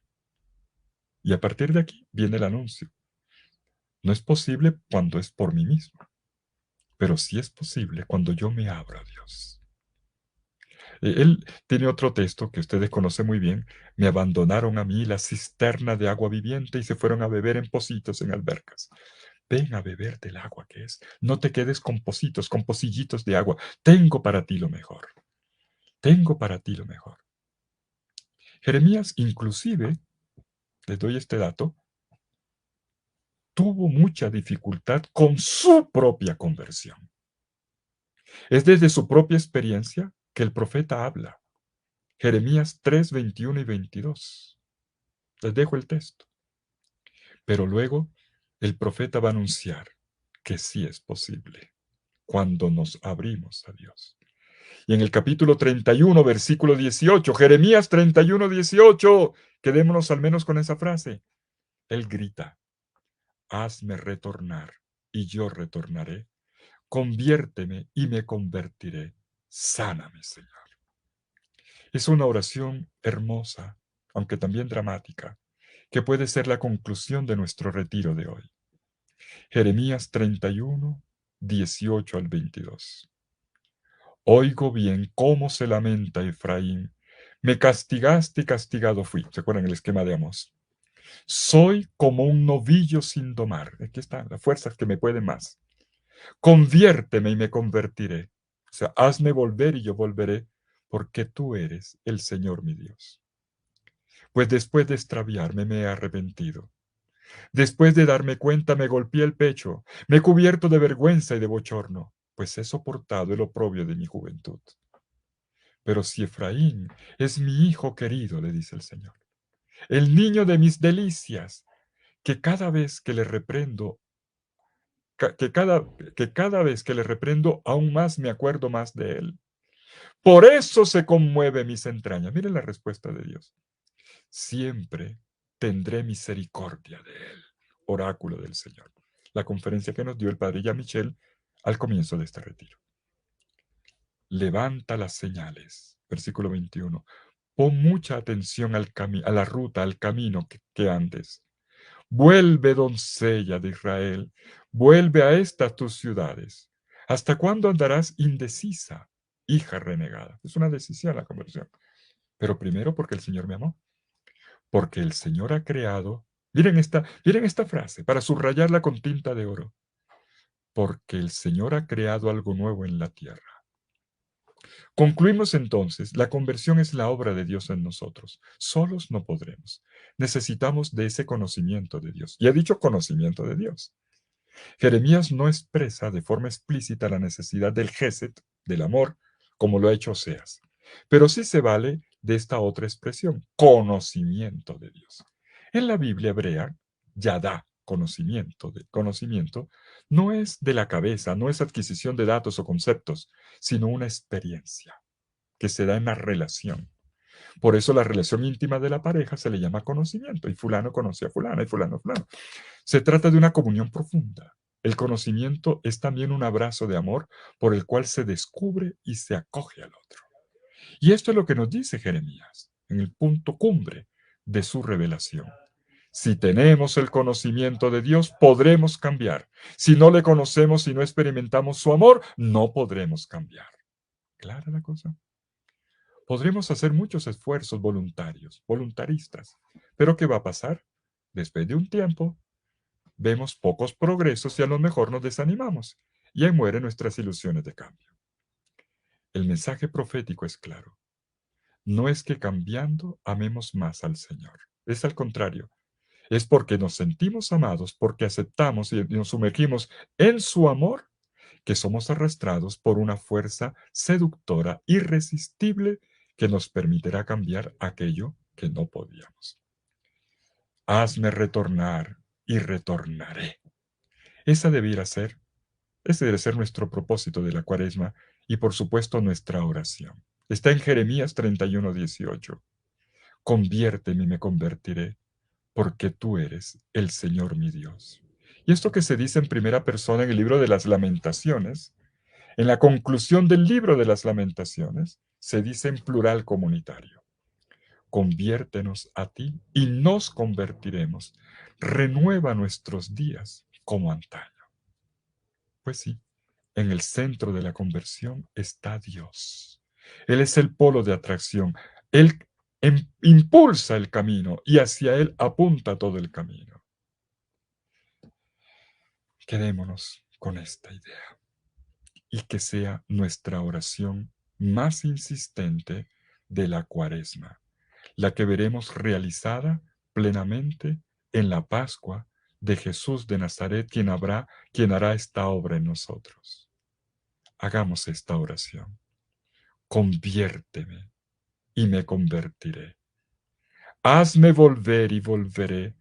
Y a partir de aquí viene el anuncio. No es posible cuando es por mí mismo, pero sí es posible cuando yo me abro a Dios. Él tiene otro texto que ustedes conocen muy bien. Me abandonaron a mí la cisterna de agua viviente y se fueron a beber en pocitos, en albercas. Ven a beber del agua que es. No te quedes con pocitos, con pocillitos de agua. Tengo para ti lo mejor. Tengo para ti lo mejor. Jeremías inclusive les doy este dato, tuvo mucha dificultad con su propia conversión. Es desde su propia experiencia que el profeta habla. Jeremías 3, 21 y 22. Les dejo el texto. Pero luego el profeta va a anunciar que sí es posible cuando nos abrimos a Dios. Y en el capítulo 31, versículo 18, Jeremías 31, 18, quedémonos al menos con esa frase. Él grita, hazme retornar y yo retornaré. Conviérteme y me convertiré. Sáname, Señor. Es una oración hermosa, aunque también dramática, que puede ser la conclusión de nuestro retiro de hoy. Jeremías 31, 18 al 22. Oigo bien cómo se lamenta Efraín. Me castigaste y castigado fui. ¿Se acuerdan el esquema de Amós? Soy como un novillo sin domar. Aquí están las fuerzas que me pueden más. Conviérteme y me convertiré. O sea, hazme volver y yo volveré, porque tú eres el Señor mi Dios. Pues después de extraviarme me he arrepentido. Después de darme cuenta me golpeé el pecho, me he cubierto de vergüenza y de bochorno, pues he soportado el oprobio de mi juventud. Pero si Efraín es mi hijo querido, le dice el Señor, el niño de mis delicias, que cada vez que le reprendo, que cada vez que le reprendo, aún más me acuerdo más de él. Por eso se conmueve mis entrañas. Miren la respuesta de Dios. Siempre tendré misericordia de él. Oráculo del Señor. La conferencia que nos dio el padre Jean-Michel al comienzo de este retiro. Levanta las señales. Versículo 21. Pon mucha atención a la ruta, al camino que andes. Vuelve, doncella de Israel, vuelve a estas tus ciudades. ¿Hasta cuándo andarás indecisa, hija renegada? Es una decisión la conversión. Pero primero porque el Señor me amó. Porque el Señor ha creado, miren esta frase, para subrayarla con tinta de oro. Porque el Señor ha creado algo nuevo en la tierra. Concluimos entonces, la conversión es la obra de Dios en nosotros. Solos no podremos. Necesitamos de ese conocimiento de Dios. Y ha dicho conocimiento de Dios. Jeremías no expresa de forma explícita la necesidad del Geset, del amor, como lo ha hecho Oseas. Pero sí se vale de esta otra expresión, conocimiento de Dios. En la Biblia hebrea, Yadá, conocimiento, no es de la cabeza, no es adquisición de datos o conceptos, sino una experiencia que se da en la relación. Por eso la relación íntima de la pareja se le llama conocimiento, y fulano conoce a fulano, y fulano a fulano. Se trata de una comunión profunda. El conocimiento es también un abrazo de amor por el cual se descubre y se acoge al otro. Y esto es lo que nos dice Jeremías en el punto cumbre de su revelación. Si tenemos el conocimiento de Dios, podremos cambiar. Si no le conocemos y no experimentamos su amor, no podremos cambiar. ¿Clara la cosa? Podremos hacer muchos esfuerzos voluntarios, voluntaristas, pero ¿qué va a pasar? Después de un tiempo, vemos pocos progresos y a lo mejor nos desanimamos y ahí mueren nuestras ilusiones de cambio. El mensaje profético es claro. No es que cambiando amemos más al Señor. Es al contrario. Es porque nos sentimos amados, porque aceptamos y nos sumergimos en su amor, que somos arrastrados por una fuerza seductora, irresistible, que nos permitirá cambiar aquello que no podíamos. Hazme retornar y retornaré. Esa debiera ser, ese debe ser nuestro propósito de la Cuaresma y por supuesto nuestra oración. Está en Jeremías 31, 18. Conviérteme y me convertiré, porque tú eres el Señor mi Dios. Y esto que se dice en primera persona en el libro de las Lamentaciones, en la conclusión del libro de las Lamentaciones, se dice en plural comunitario. Conviértenos a ti y nos convertiremos. Renueva nuestros días como antaño. Pues sí, en el centro de la conversión está Dios. Él es el polo de atracción. Él impulsa el camino y hacia Él apunta todo el camino. Quedémonos con esta idea y que sea nuestra oración más insistente de la Cuaresma, la que veremos realizada plenamente en la Pascua de Jesús de Nazaret, quien hará esta obra en nosotros. Hagamos esta oración. Conviérteme y me convertiré. Hazme volver y volveré,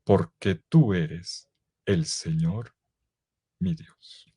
porque tú eres el Señor, mi Dios.